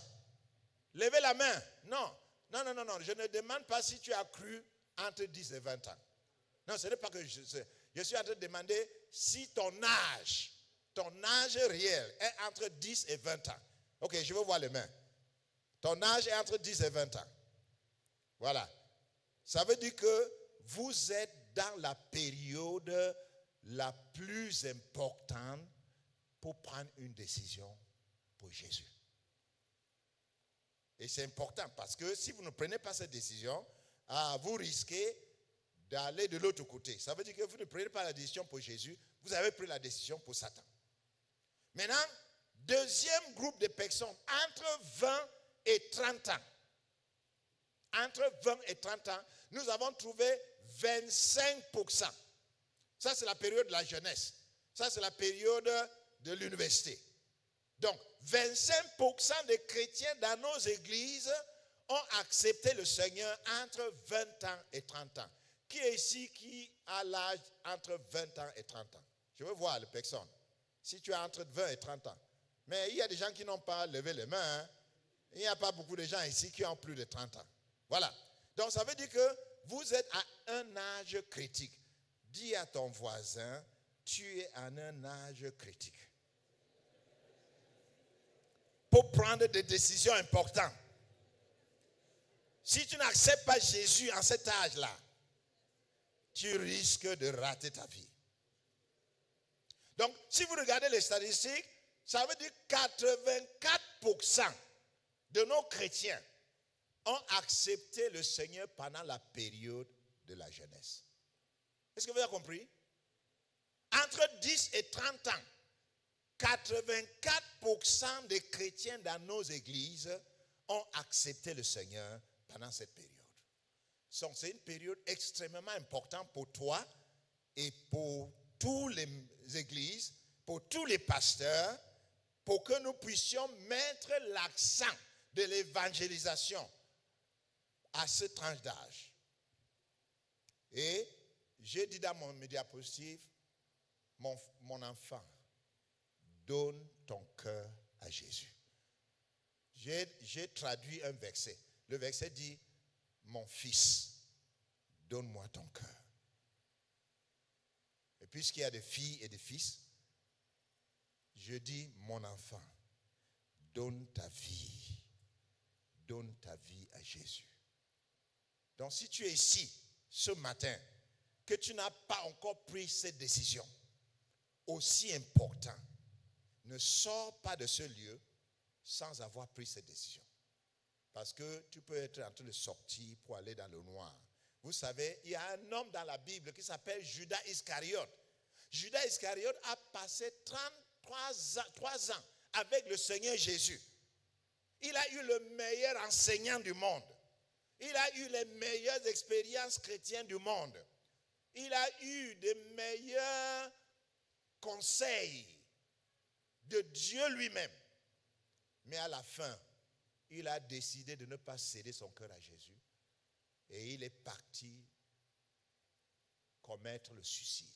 Levez la main. Non, je ne demande pas si tu as cru entre 10 et 20 ans. Non, ce n'est pas que je suis en train de demander si ton âge réel est entre 10 et 20 ans. Ok, je veux voir les mains. Ton âge est entre 10 et 20 ans. Voilà. Ça veut dire que vous êtes dans la période la plus importante pour prendre une décision pour Jésus. Et c'est important parce que si vous ne prenez pas cette décision, vous risquez d'aller de l'autre côté. Ça veut dire que vous ne prenez pas la décision pour Jésus, vous avez pris la décision pour Satan. Maintenant, deuxième groupe de personnes, entre 20 et 30 ans. Entre 20 et 30 ans, nous avons trouvé 25%. Ça, c'est la période de la jeunesse. Ça, c'est la période de l'université. Donc, 25% des chrétiens dans nos églises ont accepté le Seigneur entre 20 ans et 30 ans. Qui est ici qui a l'âge entre 20 ans et 30 ans? Je veux voir les personnes. Si tu as entre 20 et 30 ans. Mais il y a des gens qui n'ont pas levé les mains. Hein? Il n'y a pas beaucoup de gens ici qui ont plus de 30 ans. Voilà. Donc, ça veut dire que vous êtes à un âge critique. Dis à ton voisin, tu es à un âge critique. Pour prendre des décisions importantes. Si tu n'acceptes pas Jésus en cet âge-là, tu risques de rater ta vie. Donc, si vous regardez les statistiques, ça veut dire que 84% de nos chrétiens ont accepté le Seigneur pendant la période de la jeunesse. Est-ce que vous avez compris? Entre 10 et 30 ans, 84% des chrétiens dans nos églises ont accepté le Seigneur pendant cette période. C'est une période extrêmement importante pour toi et pour toutes les églises, pour tous les pasteurs, pour que nous puissions mettre l'accent de l'évangélisation à ce tranche d'âge. Et j'ai dit dans mon diapositive, mon enfant, donne ton cœur à Jésus. J'ai traduit un verset. Le verset dit, mon fils, donne-moi ton cœur. Et puisqu'il y a des filles et des fils, je dis, mon enfant, donne ta vie à Jésus. Donc si tu es ici ce matin, que tu n'as pas encore pris cette décision, aussi important, ne sors pas de ce lieu sans avoir pris cette décision. Parce que tu peux être en train de sortir pour aller dans le noir. Vous savez, il y a un homme dans la Bible qui s'appelle Judas Iscariote. Judas Iscariote a passé 3 ans avec le Seigneur Jésus. Il a eu le meilleur enseignant du monde. Il a eu les meilleures expériences chrétiennes du monde. Il a eu des meilleurs conseils de Dieu lui-même. Mais à la fin, il a décidé de ne pas céder son cœur à Jésus. Et il est parti commettre le suicide.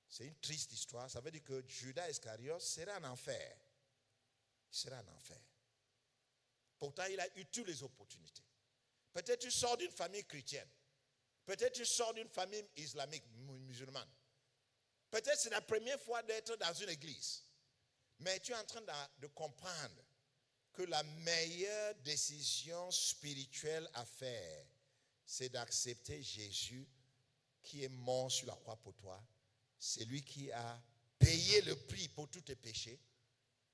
C'est une triste histoire. Ça veut dire que Judas Iscariote sera en enfer. Il sera en enfer. Pourtant, il a eu toutes les opportunités. Peut-être tu sors d'une famille chrétienne. Peut-être tu sors d'une famille islamique, musulmane. Peut-être c'est la première fois d'être dans une église. Mais tu es en train de comprendre que la meilleure décision spirituelle à faire, c'est d'accepter Jésus qui est mort sur la croix pour toi. C'est lui qui a payé le prix pour tous tes péchés.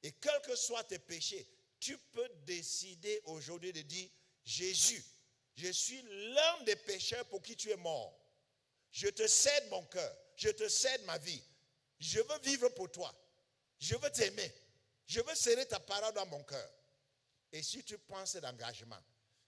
Et quels que soient tes péchés, tu peux décider aujourd'hui de dire, Jésus, je suis l'un des pécheurs pour qui tu es mort. Je te cède mon cœur, je te cède ma vie. Je veux vivre pour toi. Je veux t'aimer. Je veux serrer ta parole dans mon cœur. Et si tu prends cet engagement,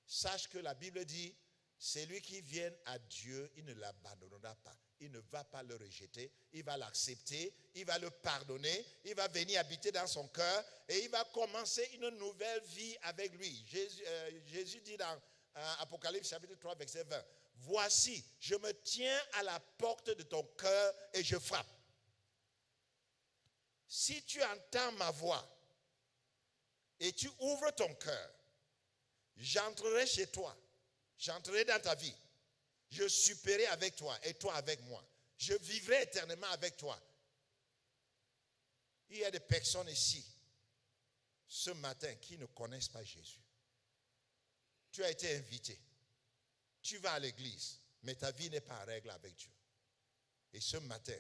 sache que la Bible dit, celui qui vient à Dieu, il ne l'abandonnera pas. Il ne va pas le rejeter, il va l'accepter, il va le pardonner, il va venir habiter dans son cœur et il va commencer une nouvelle vie avec lui. Jésus dit dans Apocalypse chapitre 3, verset 20, « Voici, je me tiens à la porte de ton cœur et je frappe. Si tu entends ma voix et tu ouvres ton cœur, j'entrerai chez toi, j'entrerai dans ta vie. Je souperai avec toi et toi avec moi. Je vivrai éternellement avec toi. » Il y a des personnes ici, ce matin, qui ne connaissent pas Jésus. Tu as été invité. Tu vas à l'église, mais ta vie n'est pas en règle avec Dieu. Et ce matin,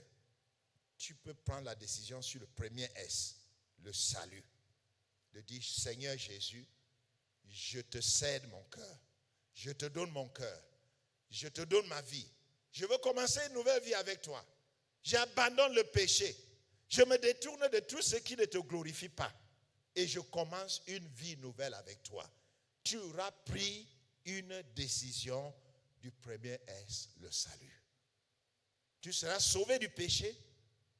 tu peux prendre la décision sur le premier S, le salut. De dire, Seigneur Jésus, je te cède mon cœur. Je te donne mon cœur. Je te donne ma vie. Je veux commencer une nouvelle vie avec toi. J'abandonne le péché. Je me détourne de tout ce qui ne te glorifie pas. Et je commence une vie nouvelle avec toi. Tu auras pris une décision du premier S, le salut. Tu seras sauvé du péché.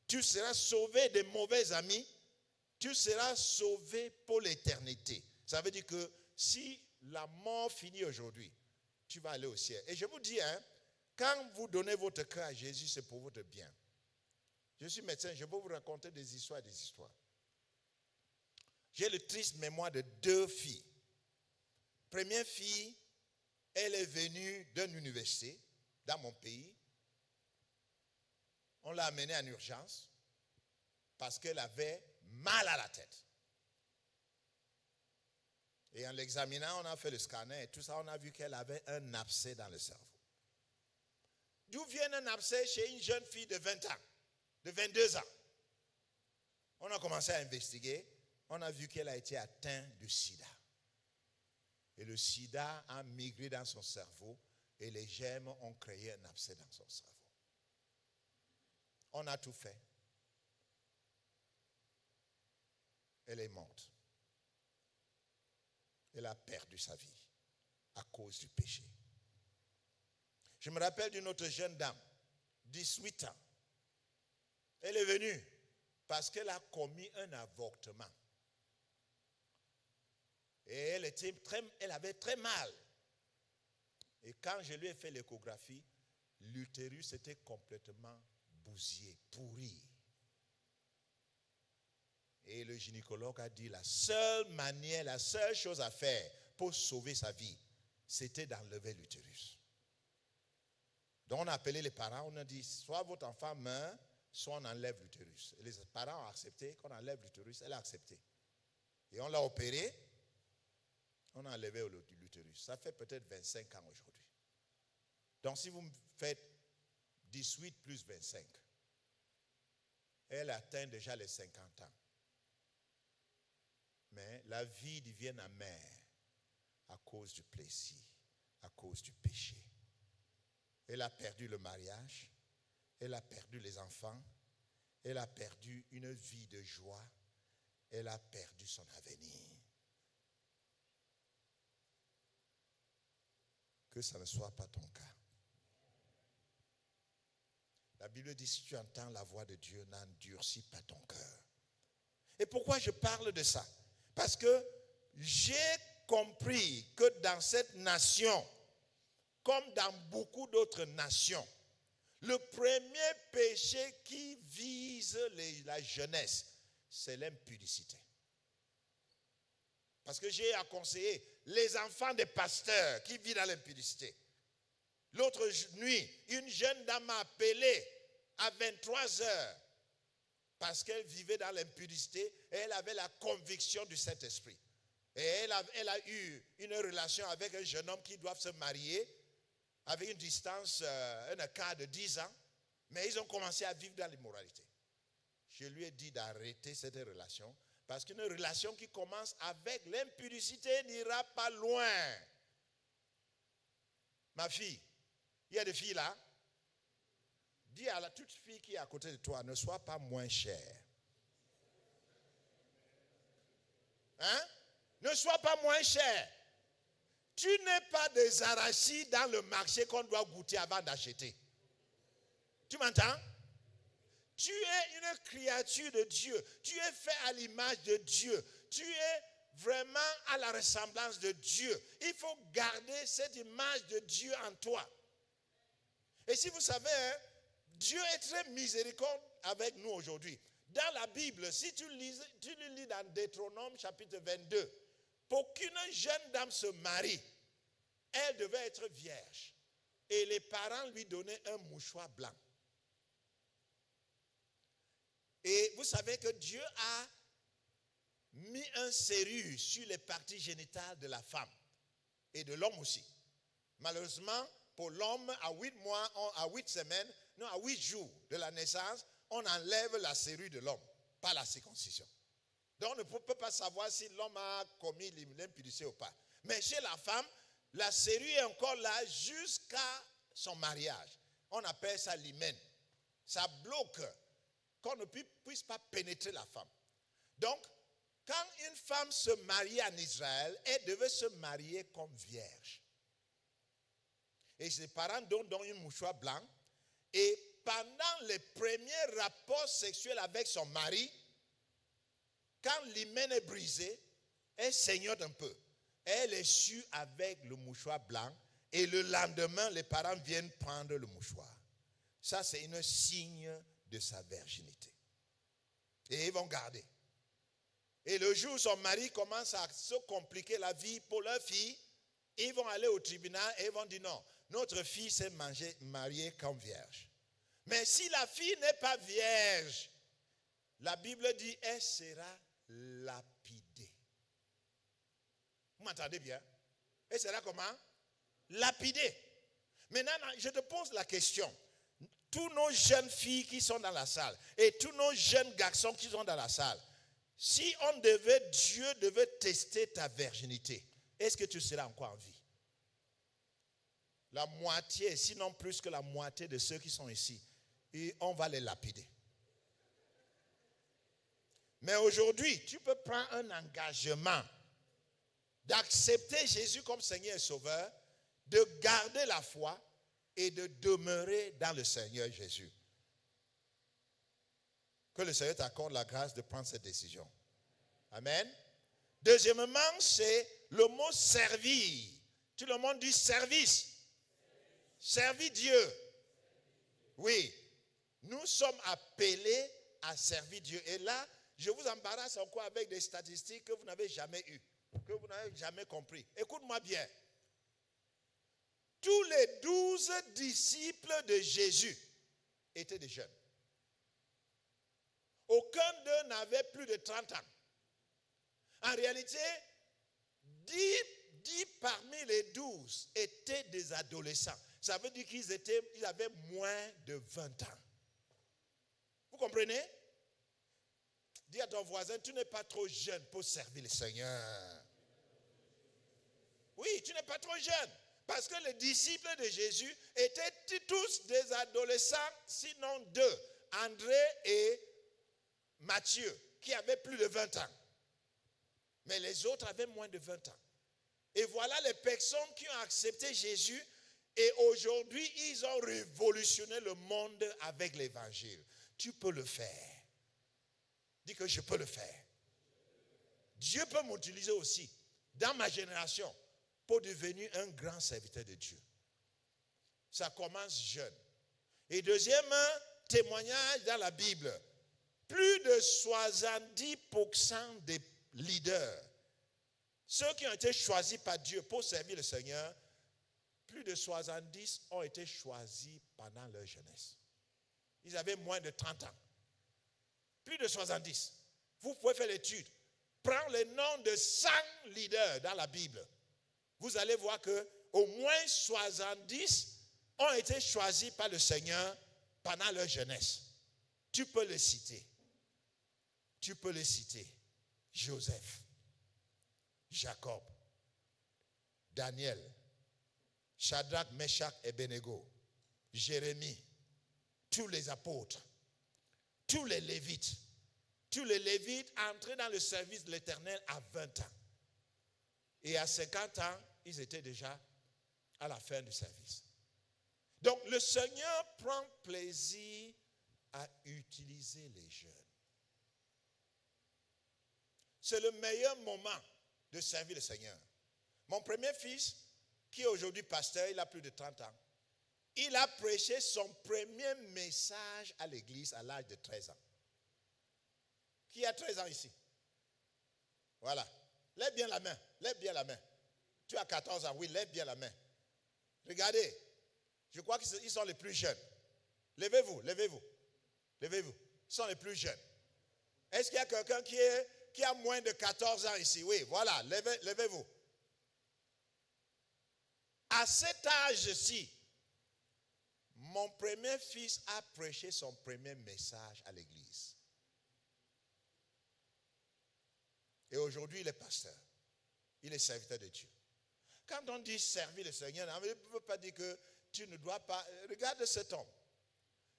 Tu seras sauvé des mauvais amis. Tu seras sauvé pour l'éternité. Ça veut dire que si la mort finit aujourd'hui, tu vas aller au ciel. Et je vous dis, quand vous donnez votre cœur à Jésus, c'est pour votre bien. Je suis médecin, je peux vous raconter des histoires. J'ai le triste mémoire de 2 filles. Première fille, elle est venue d'une université dans mon pays. On l'a amenée en urgence parce qu'elle avait mal à la tête. Et en l'examinant, on a fait le scanner et tout ça, on a vu qu'elle avait un abcès dans le cerveau. D'où vient un abcès chez une jeune fille de 20 ans, de 22 ans? On a commencé à investiguer, on a vu qu'elle a été atteinte du sida. Et le sida a migré dans son cerveau et les germes ont créé un abcès dans son cerveau. On a tout fait. Elle est morte. Elle a perdu sa vie à cause du péché. Je me rappelle d'une autre jeune dame, 18 ans. Elle est venue parce qu'elle a commis un avortement. Et elle avait très mal. Et quand je lui ai fait l'échographie, l'utérus était complètement bousillé, pourri. Et le gynécologue a dit la seule chose à faire pour sauver sa vie, c'était d'enlever l'utérus. Donc on a appelé les parents, on a dit soit votre enfant meurt, soit on enlève l'utérus. Et les parents ont accepté qu'on enlève l'utérus, elle a accepté. Et on l'a opéré, on a enlevé l'utérus. Ça fait peut-être 25 ans aujourd'hui. Donc si vous me faites 18 plus 25, elle atteint déjà les 50 ans. Mais la vie devient amère à cause du plaisir, à cause du péché. Elle a perdu le mariage, elle a perdu les enfants, elle a perdu une vie de joie, elle a perdu son avenir. Que ça ne soit pas ton cas. La Bible dit, si tu entends la voix de Dieu, n'endurcis pas ton cœur. Et pourquoi je parle de ça? Parce que j'ai compris que dans cette nation, comme dans beaucoup d'autres nations, le premier péché qui vise la jeunesse, c'est l'impudicité. Parce que j'ai à conseiller les enfants des pasteurs qui vivent dans l'impudicité. L'autre nuit, une jeune dame m'a appelé à 23 heures parce qu'elle vivait dans l'impudicité et elle avait la conviction du Saint-Esprit. Et elle a eu une relation avec un jeune homme qui doit se marier avec une distance, un écart de 10 ans, mais ils ont commencé à vivre dans l'immoralité. Je lui ai dit d'arrêter cette relation parce qu'une relation qui commence avec l'impudicité n'ira pas loin. Ma fille, il y a des filles là. Dis à toute fille qui est à côté de toi, ne sois pas moins chère. Hein? Ne sois pas moins chère. Tu n'es pas des arachides dans le marché qu'on doit goûter avant d'acheter. Tu m'entends? Tu es une créature de Dieu. Tu es fait à l'image de Dieu. Tu es vraiment à la ressemblance de Dieu. Il faut garder cette image de Dieu en toi. Et si vous savez, Dieu est très miséricordieux avec nous aujourd'hui. Dans la Bible, si tu le lis dans Deutéronome chapitre 22, pour qu'une jeune dame se marie, elle devait être vierge. Et les parents lui donnaient un mouchoir blanc. Et vous savez que Dieu a mis un serrure sur les parties génitales de la femme et de l'homme aussi. Malheureusement, pour l'homme, à 8 mois, à 8 semaines, non, à 8 jours de la naissance, on enlève la serrure de l'homme, pas la circoncision. Donc on ne peut pas savoir si l'homme a commis l'impudicité ou pas. Mais chez la femme, la serrure est encore là jusqu'à son mariage. On appelle ça l'hymen. Ça bloque qu'on ne puisse pas pénétrer la femme. Donc, quand une femme se mariait en Israël, elle devait se marier comme vierge. Et ses parents donnent donc un mouchoir blanc. Et pendant les premiers rapports sexuels avec son mari, quand l'hymen est brisé, elle saignote un peu. Elle essuie avec le mouchoir blanc. Et le lendemain, les parents viennent prendre le mouchoir. Ça, c'est un signe de sa virginité. Et ils vont garder. Et le jour où son mari commence à se compliquer la vie pour leur fille, ils vont aller au tribunal et ils vont dire non, notre fille s'est mariée comme vierge. Mais si la fille n'est pas vierge, la Bible dit elle sera lapidée. Vous m'entendez bien? Elle sera comment? Lapidée. Maintenant, je te pose la question. Tous nos jeunes filles qui sont dans la salle et tous nos jeunes garçons qui sont dans la salle, si Dieu devait tester ta virginité, est-ce que tu seras encore en vie? La moitié, sinon plus que la moitié de ceux qui sont ici, et on va les lapider. Mais aujourd'hui, tu peux prendre un engagement d'accepter Jésus comme Seigneur et Sauveur, de garder la foi et de demeurer dans le Seigneur Jésus. Que le Seigneur t'accorde la grâce de prendre cette décision. Amen. Deuxièmement, c'est le mot servir. Tout le monde dit service. Servir Dieu. Oui. Nous sommes appelés à servir Dieu. Et là, je vous embarrasse encore avec des statistiques que vous n'avez jamais eues, que vous n'avez jamais compris. Écoute-moi bien. Tous les 12 disciples de Jésus étaient des jeunes. Aucun d'eux n'avait plus de 30 ans. En réalité, 10 parmi les 12 étaient des adolescents. Ça veut dire qu'ils avaient moins de 20 ans. Vous comprenez? Dis à ton voisin, tu n'es pas trop jeune pour servir le Seigneur. Oui, tu n'es pas trop jeune. Parce que les disciples de Jésus étaient tous des adolescents, sinon 2, André et Matthieu, qui avaient plus de 20 ans. Mais les autres avaient moins de 20 ans. Et voilà les personnes qui ont accepté Jésus. Et aujourd'hui, ils ont révolutionné le monde avec l'évangile. Tu peux le faire. Dis que je peux le faire. Dieu peut m'utiliser aussi, dans ma génération, pour devenir un grand serviteur de Dieu. Ça commence jeune. Et deuxièmement, témoignage dans la Bible. Plus de 70% des leaders, ceux qui ont été choisis par Dieu pour servir le Seigneur, plus de 70 ont été choisis pendant leur jeunesse. Ils avaient moins de 30 ans. Plus de 70. Vous pouvez faire l'étude. Prends les noms de 100 leaders dans la Bible. Vous allez voir que au moins 70 ont été choisis par le Seigneur pendant leur jeunesse. Tu peux les citer. Tu peux les citer. Joseph, Jacob, Daniel, Shadrach, Meshach et Abednego, Jérémie, tous les apôtres, tous les Lévites. Tous les Lévites entraient dans le service de l'Éternel à 20 ans. Et à 50 ans, ils étaient déjà à la fin du service. Donc le Seigneur prend plaisir à utiliser les jeunes. C'est le meilleur moment de servir le Seigneur. Mon premier fils, qui est aujourd'hui pasteur, il a plus de 30 ans, il a prêché son premier message à l'église à l'âge de 13 ans. Qui a 13 ans ici? Voilà. Lève bien la main. Lève bien la main. Tu as 14 ans. Oui, lève bien la main. Regardez. Je crois qu'ils sont les plus jeunes. Levez-vous, levez-vous. Levez-vous. Ils sont les plus jeunes. Est-ce qu'il y a quelqu'un qui a moins de 14 ans ici? Oui, voilà. Levez-vous. À cet âge-ci, mon premier fils a prêché son premier message à l'église. Et aujourd'hui, il est pasteur. Il est serviteur de Dieu. Quand on dit servir le Seigneur, on ne peut pas dire que tu ne dois pas... Regarde cet homme.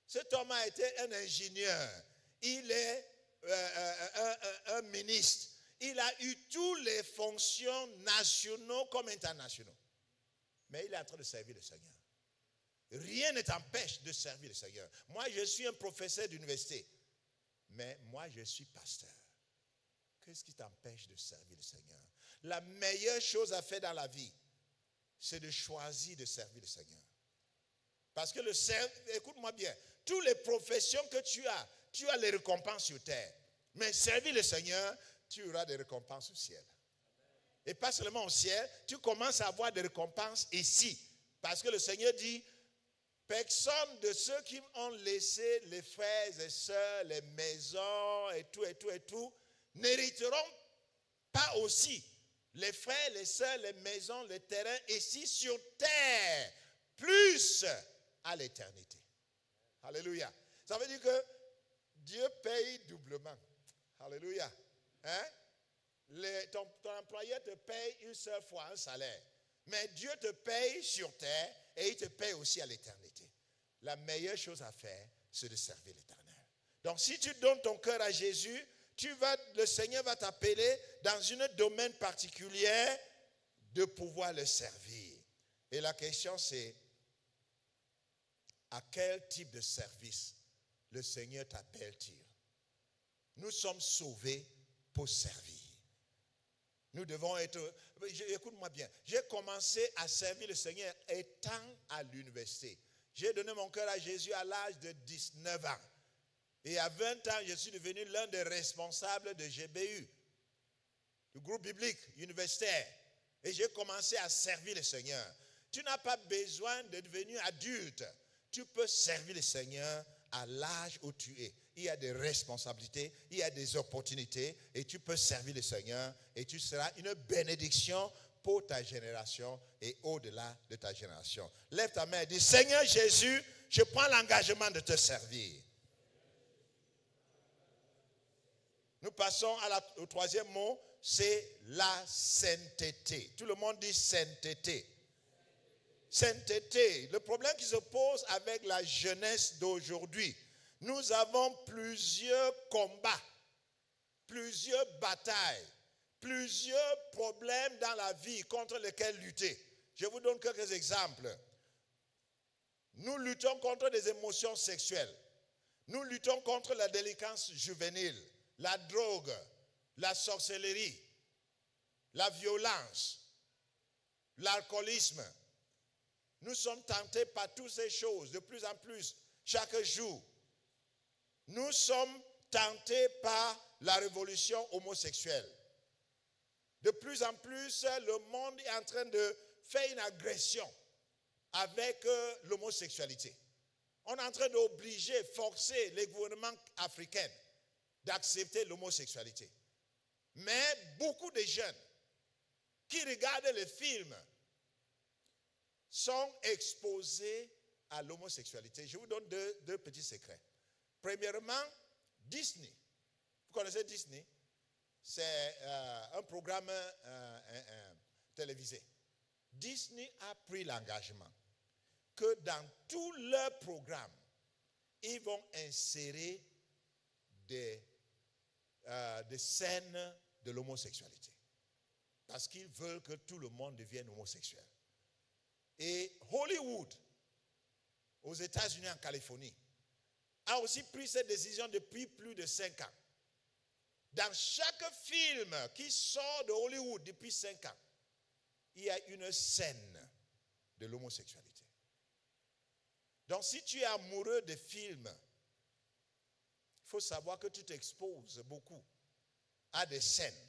Cet homme a été un ingénieur. Il est un ministre. Il a eu toutes les fonctions nationaux comme internationaux. Mais il est en train de servir le Seigneur. Rien ne t'empêche de servir le Seigneur. Moi, je suis un professeur d'université. Mais moi, je suis pasteur. Qu'est-ce qui t'empêche de servir le Seigneur? La meilleure chose à faire dans la vie, c'est de choisir de servir le Seigneur. Parce que écoute-moi bien, toutes les professions que tu as les récompenses sur terre. Mais servir le Seigneur, tu auras des récompenses au ciel. Et pas seulement au ciel, tu commences à avoir des récompenses ici. Parce que le Seigneur dit, personne de ceux qui ont laissé les frères et sœurs, les maisons et tout, n'hériteront pas aussi les frères, les sœurs, les maisons, les terrains ici sur terre, plus à l'éternité. Alléluia. Ça veut dire que Dieu paye doublement. Alléluia. Hein? Ton employeur te paye une seule fois un salaire. Mais Dieu te paye sur terre et il te paye aussi à l'éternité. La meilleure chose à faire, c'est de servir l'Éternel. Donc si tu donnes ton cœur à Jésus, le Seigneur va t'appeler dans un domaine particulier de pouvoir le servir. Et la question c'est, à quel type de service le Seigneur t'appelle-t-il? Nous sommes sauvés pour servir. Nous devons être... Écoute-moi bien. J'ai commencé à servir le Seigneur étant à l'université. J'ai donné mon cœur à Jésus à l'âge de 19 ans. Et à 20 ans, je suis devenu l'un des responsables de GBU, du groupe biblique universitaire. Et j'ai commencé à servir le Seigneur. Tu n'as pas besoin de devenir adulte. Tu peux servir le Seigneur à l'âge où tu es. Il y a des responsabilités, il y a des opportunités et tu peux servir le Seigneur et tu seras une bénédiction pour ta génération et au-delà de ta génération. Lève ta main et dis, Seigneur Jésus, je prends l'engagement de te servir. Nous passons au troisième mot, c'est la sainteté. Tout le monde dit sainteté. Sainteté, le problème qui se pose avec la jeunesse d'aujourd'hui, nous avons plusieurs combats, plusieurs batailles, plusieurs problèmes dans la vie contre lesquels lutter. Je vous donne quelques exemples. Nous luttons contre des émotions sexuelles. Nous luttons contre la délinquance juvénile, la drogue, la sorcellerie, la violence, l'alcoolisme. Nous sommes tentés par toutes ces choses de plus en plus chaque jour. Nous sommes tentés par la révolution homosexuelle. De plus en plus, le monde est en train de faire une agression avec l'homosexualité. On est en train d'obliger, forcer les gouvernements africains d'accepter l'homosexualité. Mais beaucoup de jeunes qui regardent les films sont exposés à l'homosexualité. Je vous donne deux petits secrets. Premièrement, Disney. Vous connaissez Disney? C'est un programme télévisé. Disney a pris l'engagement que dans tous leurs programmes, ils vont insérer des scènes de l'homosexualité. parce qu'ils veulent que tout le monde devienne homosexuel. Et Hollywood, aux États-Unis, en Californie, a aussi pris cette décision depuis plus de 5 ans. Dans chaque film qui sort de Hollywood depuis 5 ans, il y a une scène de l'homosexualité. Donc si tu es amoureux des films, il faut savoir que tu t'exposes beaucoup à des scènes.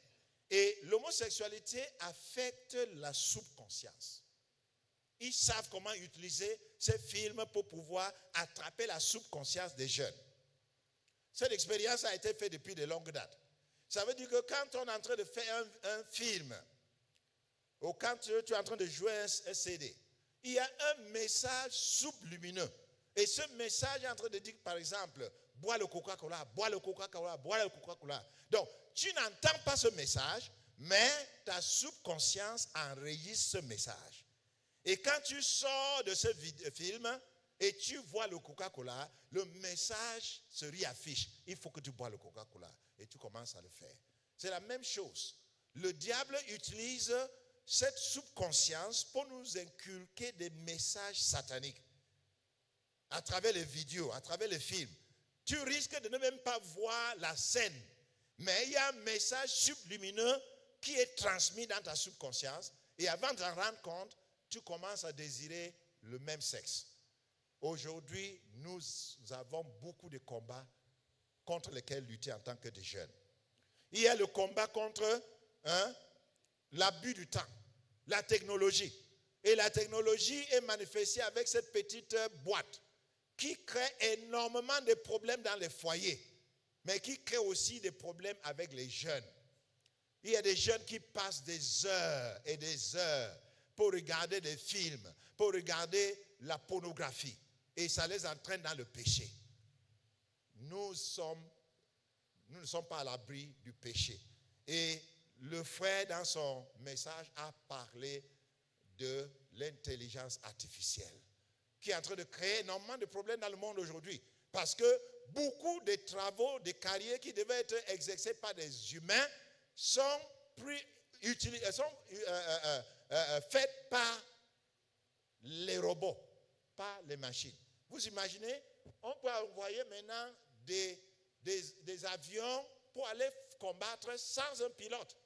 Et l'homosexualité affecte la subconscience. Ils savent comment utiliser ces films pour pouvoir attraper la subconscience des jeunes. Cette expérience a été faite depuis de longues dates. Ça veut dire que quand on est en train de faire un film, ou quand tu es en train de jouer un CD, il y a un message sublimineux. Et ce message est en train de dire, par exemple, bois le Coca-Cola, bois le Coca-Cola, bois le Coca-Cola. Donc, tu n'entends pas ce message, mais ta subconscience enregistre ce message. Et quand tu sors de ce film et tu vois le Coca-Cola, le message se réaffiche. Il faut que tu bois le Coca-Cola. Et tu commences à le faire. C'est la même chose. Le diable utilise cette subconscience pour nous inculquer des messages sataniques. À travers les vidéos, à travers les films. Tu risques de ne même pas voir la scène. Mais il y a un message sublimineux qui est transmis dans ta subconscience. Et avant de t'en rendre compte, tu commences à désirer le même sexe. Aujourd'hui, nous avons beaucoup de combats contre lesquels lutter en tant que des jeunes. Il y a le combat contre l'abus du temps, la technologie. Et la technologie est manifestée avec cette petite boîte qui crée énormément de problèmes dans les foyers, mais qui crée aussi des problèmes avec les jeunes. Il y a des jeunes qui passent des heures et des heures pour regarder des films, pour regarder la pornographie. Et ça les entraîne dans le péché. Nous ne sommes pas à l'abri du péché. Et le frère, dans son message, a parlé de l'intelligence artificielle, qui est en train de créer énormément de problèmes dans le monde aujourd'hui. Parce que beaucoup de travaux, de carrières qui devaient être exercés par des humains sont faites par les robots, par les machines. Vous imaginez, on peut envoyer maintenant des avions pour aller combattre sans un pilote.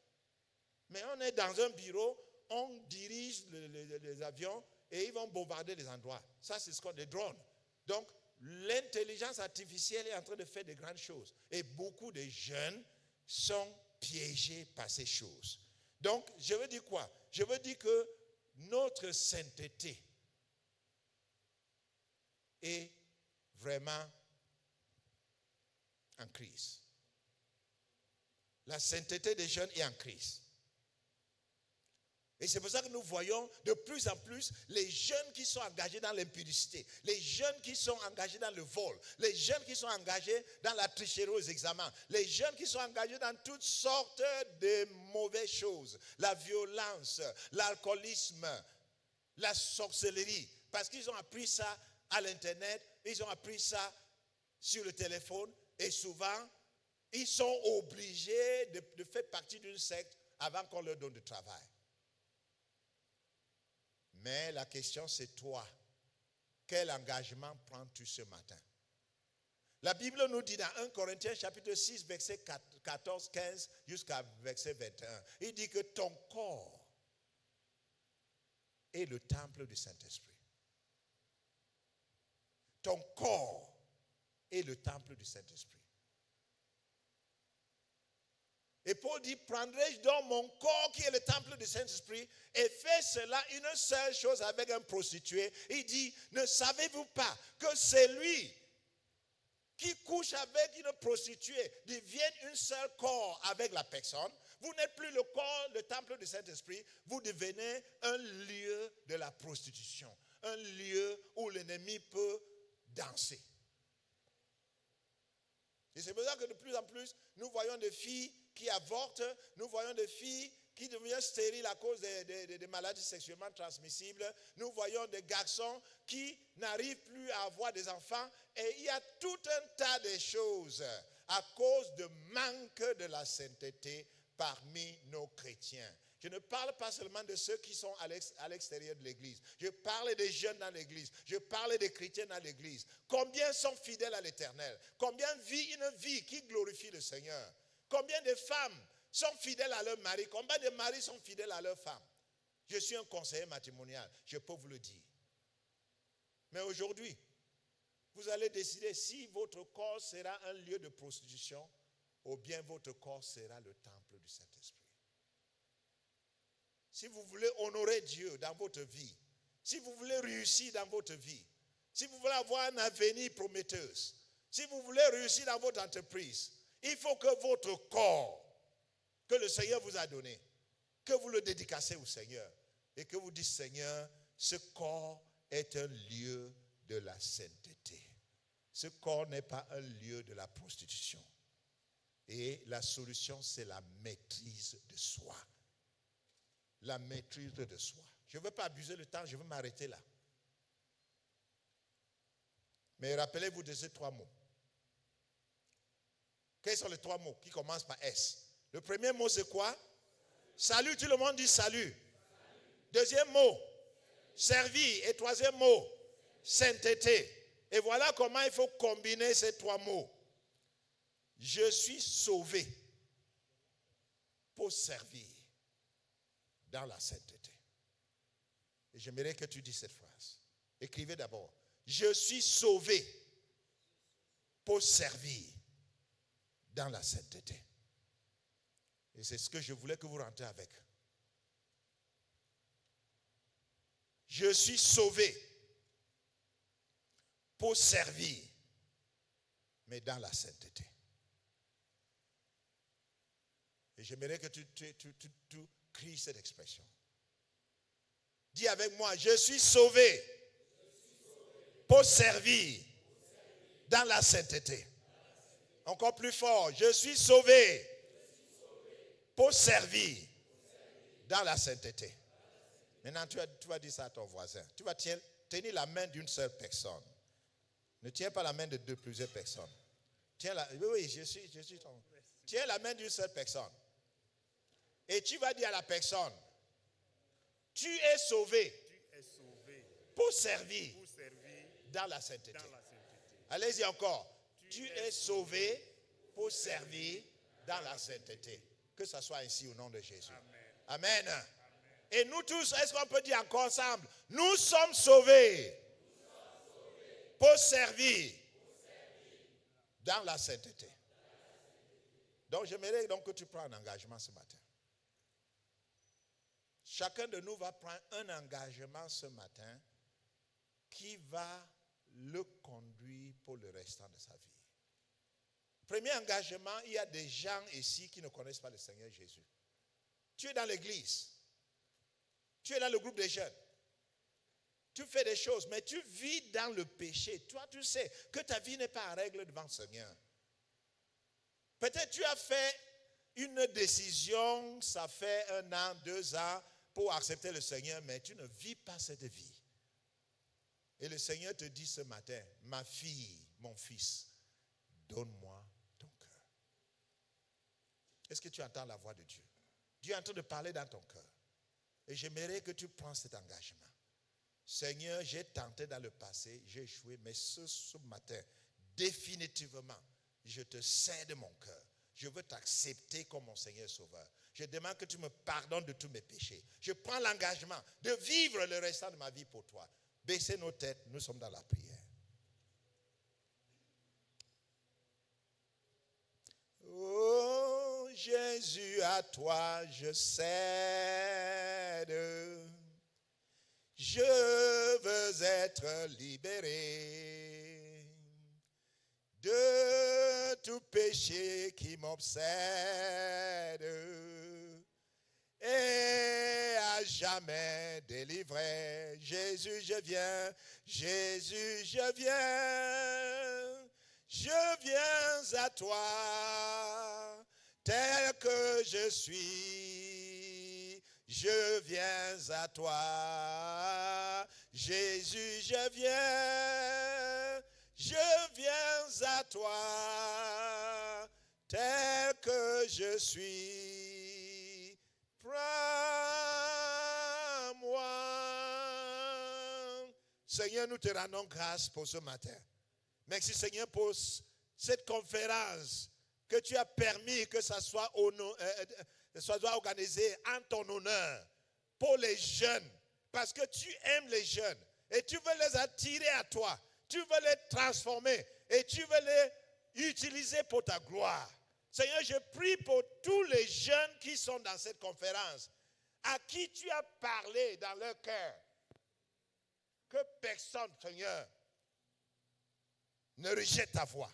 Mais on est dans un bureau, on dirige les avions et ils vont bombarder les endroits. Ça, c'est ce qu'on dit, des drones. Donc, l'intelligence artificielle est en train de faire de grandes choses. Et beaucoup de jeunes sont piégés par ces choses. Donc, je veux dire quoi? Je veux dire que notre sainteté est vraiment en crise. La sainteté des jeunes est en crise. Et c'est pour ça que nous voyons de plus en plus les jeunes qui sont engagés dans l'impudicité, les jeunes qui sont engagés dans le vol, les jeunes qui sont engagés dans la tricherie aux examens, les jeunes qui sont engagés dans toutes sortes de mauvaises choses, la violence, l'alcoolisme, la sorcellerie, parce qu'ils ont appris ça à l'internet, ils ont appris ça sur le téléphone et souvent ils sont obligés de faire partie d'une secte avant qu'on leur donne du travail. Mais la question c'est toi, quel engagement prends-tu ce matin? La Bible nous dit dans 1 Corinthiens chapitre 6 verset 14, 15 jusqu'à verset 21, il dit que ton corps est le temple du Saint-Esprit. Ton corps est le temple du Saint-Esprit. Et Paul dit, prendrai-je donc mon corps qui est le temple du Saint-Esprit et fais cela une seule chose avec un prostitué? Il dit, ne savez-vous pas que c'est lui qui couche avec une prostituée devient un seul corps avec la personne? Vous n'êtes plus le corps, le temple du Saint-Esprit, vous devenez un lieu de la prostitution, un lieu où l'ennemi peut danser. Et c'est pour ça que de plus en plus, nous voyons des filles qui avortent, nous voyons des filles qui deviennent stériles à cause des maladies sexuellement transmissibles. Nous voyons des garçons qui n'arrivent plus à avoir des enfants. Et il y a tout un tas de choses à cause du manque de la sainteté parmi nos chrétiens. Je ne parle pas seulement de ceux qui sont à l'extérieur de l'église. Je parle des jeunes dans l'église. Je parle des chrétiens dans l'église. Combien sont fidèles à l'Éternel? Combien vivent une vie qui glorifie le Seigneur? Combien de femmes sont fidèles à leur mari? Combien de maris sont fidèles à leur femme? Je suis un conseiller matrimonial. Je peux vous le dire. Mais aujourd'hui, vous allez décider si votre corps sera un lieu de prostitution ou bien votre corps sera le temple du Saint-Esprit. Si vous voulez honorer Dieu dans votre vie, si vous voulez réussir dans votre vie, si vous voulez avoir un avenir prometteur, si vous voulez réussir dans votre entreprise, il faut que votre corps, que le Seigneur vous a donné, que vous le dédicacez au Seigneur et que vous dites, Seigneur, ce corps est un lieu de la sainteté. Ce corps n'est pas un lieu de la prostitution. Et la solution, c'est la maîtrise de soi. La maîtrise de soi. Je ne veux pas abuser le temps, je veux m'arrêter là. Mais rappelez-vous de ces 3 mots. Quels sont les 3 mots qui commencent par S? Le premier mot, c'est quoi? Salut, tout le monde dit salut. Deuxième mot, servir. Et troisième mot, sainteté. Et voilà comment il faut combiner ces 3 mots. Je suis sauvé pour servir dans la sainteté. Et j'aimerais que tu dises cette phrase. Écrivez d'abord. Je suis sauvé pour servir dans la sainteté. Et c'est ce que je voulais que vous rentrez avec. Je suis sauvé pour servir, mais dans la sainteté. Et j'aimerais que tu cries cette expression. Dis avec moi, je suis sauvé pour servir dans la sainteté. Encore plus fort, je suis sauvé pour servir dans la sainteté. Maintenant, tu vas dire ça à ton voisin. Tu vas tenir la main d'une seule personne. Ne tiens pas la main de plusieurs personnes. Oui, je suis ton. Tiens la main d'une seule personne. Et tu vas dire à la personne, tu es sauvé pour servir dans la sainteté. Allez-y encore. Tu es sauvé pour servir dans la sainteté. Que ce soit ainsi au nom de Jésus. Amen. Amen. Et nous tous, est-ce qu'on peut dire encore ensemble? Nous sommes sauvés pour servir dans la sainteté. Donc j'aimerais donc que tu prends un engagement ce matin. Chacun de nous va prendre un engagement ce matin qui va le conduire pour le restant de sa vie. Premier engagement, il y a des gens ici qui ne connaissent pas le Seigneur Jésus. Tu es dans l'église. Tu es dans le groupe des jeunes. Tu fais des choses, mais tu vis dans le péché. Toi, tu sais que ta vie n'est pas en règle devant le Seigneur. Peut-être tu as fait une décision, ça fait 1 an, 2 ans, pour accepter le Seigneur, mais tu ne vis pas cette vie. Et le Seigneur te dit ce matin, ma fille, mon fils, donne-moi ton cœur. Est-ce que tu entends la voix de Dieu? Dieu est en train de parler dans ton cœur. Et j'aimerais que tu prennes cet engagement. Seigneur, j'ai tenté dans le passé, j'ai échoué, mais ce matin, définitivement, je te cède mon cœur. Je veux t'accepter comme mon Seigneur Sauveur. Je demande que tu me pardonnes de tous mes péchés. Je prends l'engagement de vivre le restant de ma vie pour toi. Baissez nos têtes, nous sommes dans la prière. Oh Jésus, à toi je cède. Je veux être libéré de tout péché qui m'obsède et à jamais délivré. Jésus, je viens. Jésus, je viens. Je viens à toi tel que je suis. Je viens à toi. Jésus, je viens. Je viens à toi tel que je suis. Prends Seigneur, nous te rendons grâce pour ce matin. Merci Seigneur pour cette conférence que tu as permis que ça soit organisé en ton honneur pour les jeunes. Parce que tu aimes les jeunes et tu veux les attirer à toi. Tu veux les transformer et tu veux les utiliser pour ta gloire. Seigneur, je prie pour tous les jeunes qui sont dans cette conférence, à qui tu as parlé dans leur cœur. Que personne, Seigneur, ne rejette ta voix.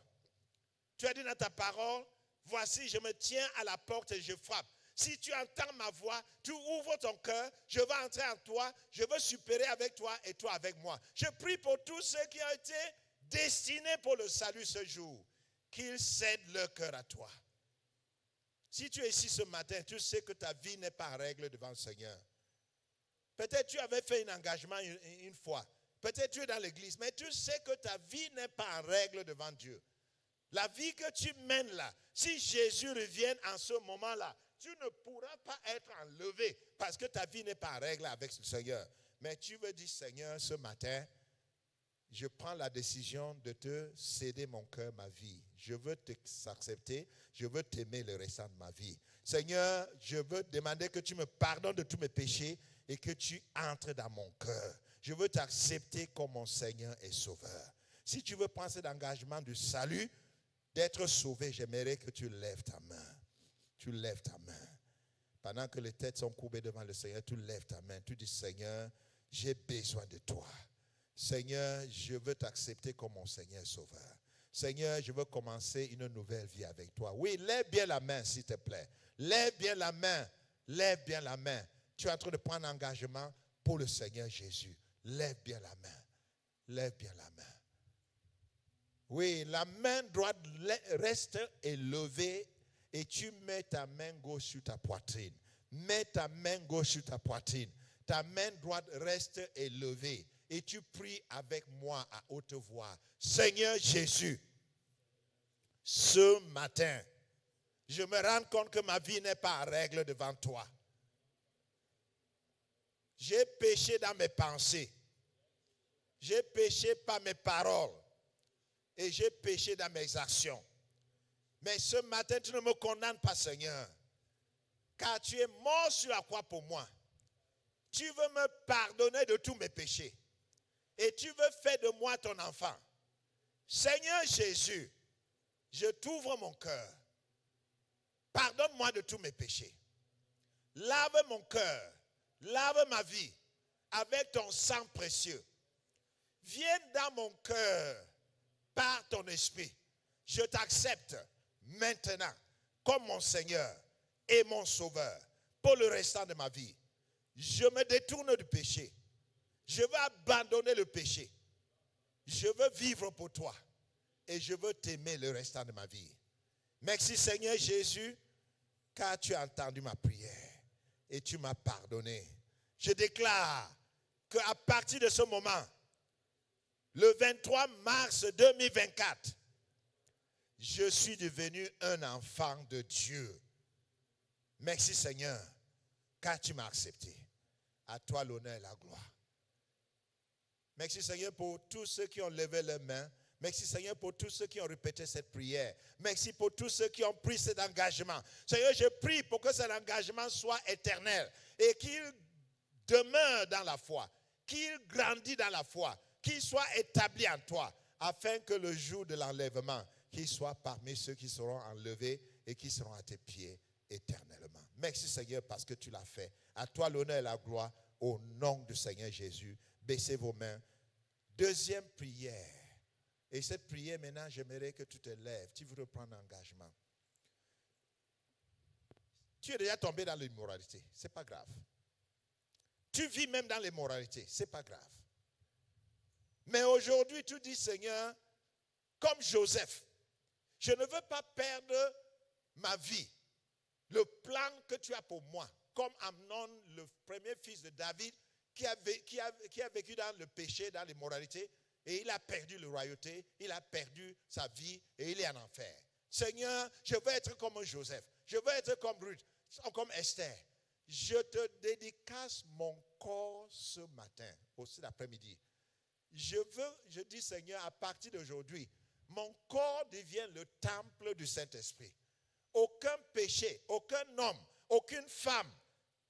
Tu as dit dans ta parole, voici, je me tiens à la porte et je frappe. Si tu entends ma voix, tu ouvres ton cœur, je vais entrer en toi, je veux supérer avec toi et toi avec moi. Je prie pour tous ceux qui ont été destinés pour le salut ce jour, qu'ils cèdent leur cœur à toi. Si tu es ici ce matin, tu sais que ta vie n'est pas en règle devant le Seigneur. Peut-être tu avais fait un engagement une fois. Peut-être tu es dans l'église, mais tu sais que ta vie n'est pas en règle devant Dieu. La vie que tu mènes là, si Jésus revient en ce moment-là, tu ne pourras pas être enlevé parce que ta vie n'est pas en règle avec le Seigneur. Mais tu veux dire, Seigneur, ce matin, je prends la décision de te céder mon cœur, ma vie. Je veux t'accepter, je veux t'aimer le restant de ma vie. Seigneur, je veux demander que tu me pardonnes de tous mes péchés et que tu entres dans mon cœur. Je veux t'accepter comme mon Seigneur et Sauveur. Si tu veux prendre cet engagement du salut, d'être sauvé, j'aimerais que tu lèves ta main. Tu lèves ta main. Pendant que les têtes sont courbées devant le Seigneur, tu lèves ta main. Tu dis, Seigneur, j'ai besoin de toi. Seigneur, je veux t'accepter comme mon Seigneur Sauveur. Seigneur, je veux commencer une nouvelle vie avec toi. Oui, lève bien la main, s'il te plaît. Lève bien la main. Lève bien la main. Tu es en train de prendre un engagement pour le Seigneur Jésus. Lève bien la main. Lève bien la main. Oui, la main droite reste élevée et tu mets ta main gauche sur ta poitrine. Mets ta main gauche sur ta poitrine. Ta main droite reste élevée et tu pries avec moi à haute voix. Seigneur Jésus, ce matin, je me rends compte que ma vie n'est pas en règle devant toi. J'ai péché dans mes pensées. J'ai péché par mes paroles. Et j'ai péché dans mes actions. Mais ce matin, tu ne me condamnes pas, Seigneur. Car tu es mort sur la croix pour moi. Tu veux me pardonner de tous mes péchés. Et tu veux faire de moi ton enfant. Seigneur Jésus, je t'ouvre mon cœur. Pardonne-moi de tous mes péchés. Lave mon cœur. Lave ma vie avec ton sang précieux. Viens dans mon cœur par ton esprit. Je t'accepte maintenant comme mon Seigneur et mon Sauveur pour le restant de ma vie. Je me détourne du péché. Je veux abandonner le péché. Je veux vivre pour toi et je veux t'aimer le restant de ma vie. Merci Seigneur Jésus, car tu as entendu ma prière et tu m'as pardonné. Je déclare qu'à partir de ce moment, le 23 mars 2024, je suis devenu un enfant de Dieu. Merci Seigneur, car tu m'as accepté. À toi l'honneur et la gloire. Merci Seigneur pour tous ceux qui ont levé leurs mains. Merci Seigneur pour tous ceux qui ont répété cette prière. Merci pour tous ceux qui ont pris cet engagement. Seigneur, je prie pour que cet engagement soit éternel et qu'il demeure dans la foi, qu'il grandisse dans la foi, qu'il soit établi en toi, afin que le jour de l'enlèvement, qu'il soit parmi ceux qui seront enlevés et qui seront à tes pieds éternellement. Merci Seigneur parce que tu l'as fait. À toi l'honneur et la gloire au nom du Seigneur Jésus. Baissez vos mains. Deuxième prière. Et cette prière maintenant, j'aimerais que tu te lèves. Tu veux reprendre un engagement. Tu es déjà tombé dans l'immoralité. Ce n'est pas grave. Tu vis même dans l'immoralité. Ce n'est pas grave. Mais aujourd'hui, tu dis, Seigneur, comme Joseph, je ne veux pas perdre ma vie. Le plan que tu as pour moi, comme Amnon, le premier fils de David, qui a vécu dans le péché, dans l'immoralité, et il a perdu la royauté, il a perdu sa vie, et il est en enfer. Seigneur, je veux être comme Joseph, je veux être comme Ruth, comme Esther. Je te dédicace mon corps ce matin, aussi l'après-midi. je dis Seigneur, à partir d'aujourd'hui, mon corps devient le temple du Saint-Esprit. Aucun péché, aucun homme, aucune femme,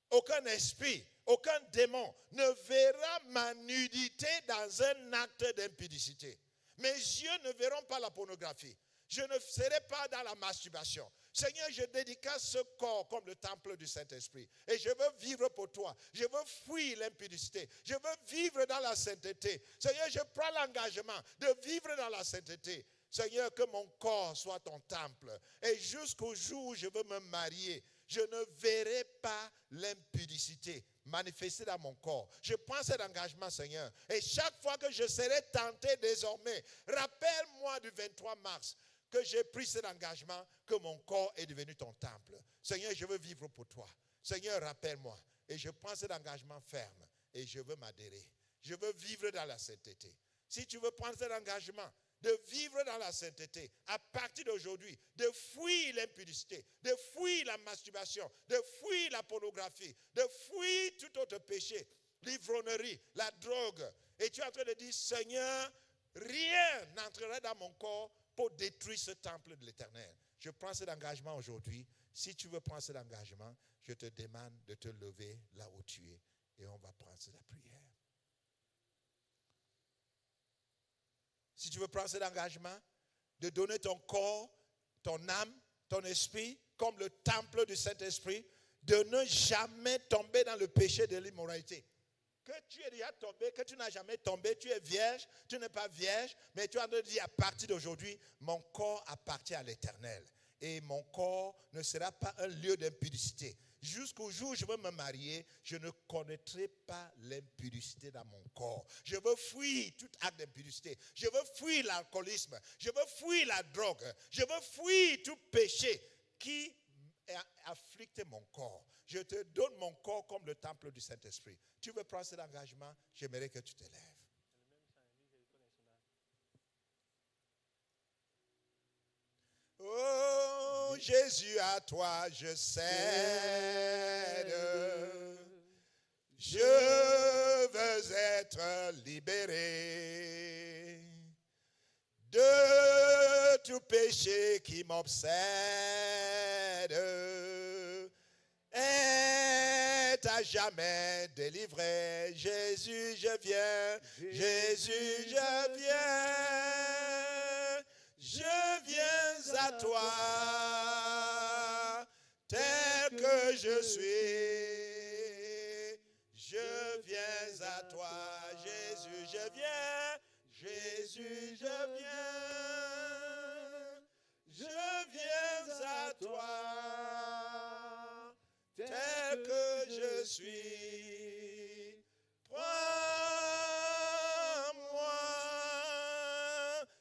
aucun esprit, aucun démon ne verra ma nudité dans un acte d'impudicité. Mes yeux ne verront pas la pornographie. Je ne serai pas dans la masturbation. Seigneur, je dédicace ce corps comme le temple du Saint-Esprit. Et je veux vivre pour toi. Je veux fuir l'impudicité. Je veux vivre dans la sainteté. Seigneur, je prends l'engagement de vivre dans la sainteté. Seigneur, que mon corps soit ton temple. Et jusqu'au jour où je veux me marier, je ne verrai pas l'impudicité manifestée dans mon corps. Je prends cet engagement, Seigneur. Et chaque fois que je serai tenté désormais, rappelle-moi du 23 mars que j'ai pris cet engagement, que mon corps est devenu ton temple. Seigneur, je veux vivre pour toi. Seigneur, rappelle-moi. Et je prends cet engagement ferme et je veux m'adhérer. Je veux vivre dans la sainteté. Si tu veux prendre cet engagement, de vivre dans la sainteté, à partir d'aujourd'hui, de fuir l'impudicité, de fuir la masturbation, de fuir la pornographie, de fuir tout autre péché, l'ivrognerie, la drogue. Et tu es en train de dire, Seigneur, rien n'entrera dans mon corps pour détruire ce temple de l'Éternel. Je prends cet engagement aujourd'hui. Si tu veux prendre cet engagement, je te demande de te lever là où tu es et on va prendre la prière. Si tu veux prendre cet engagement, de donner ton corps, ton âme, ton esprit, comme le temple du Saint-Esprit, de ne jamais tomber dans le péché de l'immoralité. Que tu es déjà tombé, que tu n'as jamais tombé, tu es vierge, tu n'es pas vierge, mais tu as dit à partir d'aujourd'hui, mon corps appartient à l'Éternel. Et mon corps ne sera pas un lieu d'impudicité. Jusqu'au jour où je veux me marier, je ne connaîtrai pas l'impudicité dans mon corps. Je veux fuir tout acte d'impudicité. Je veux fuir l'alcoolisme. Je veux fuir la drogue. Je veux fuir tout péché qui afflicte mon corps. Je te donne mon corps comme le temple du Saint-Esprit. Tu veux prendre cet engagement? J'aimerais que tu te lèves. Oh Jésus, à toi je cède. Je veux être libéré de tout péché qui m'obsède. Est à jamais délivré. Jésus, je viens. Jésus, je viens. Je viens à toi, tel que je suis. Je viens à toi, Jésus, je viens. Jésus, je viens. Je viens à toi, tel que je suis.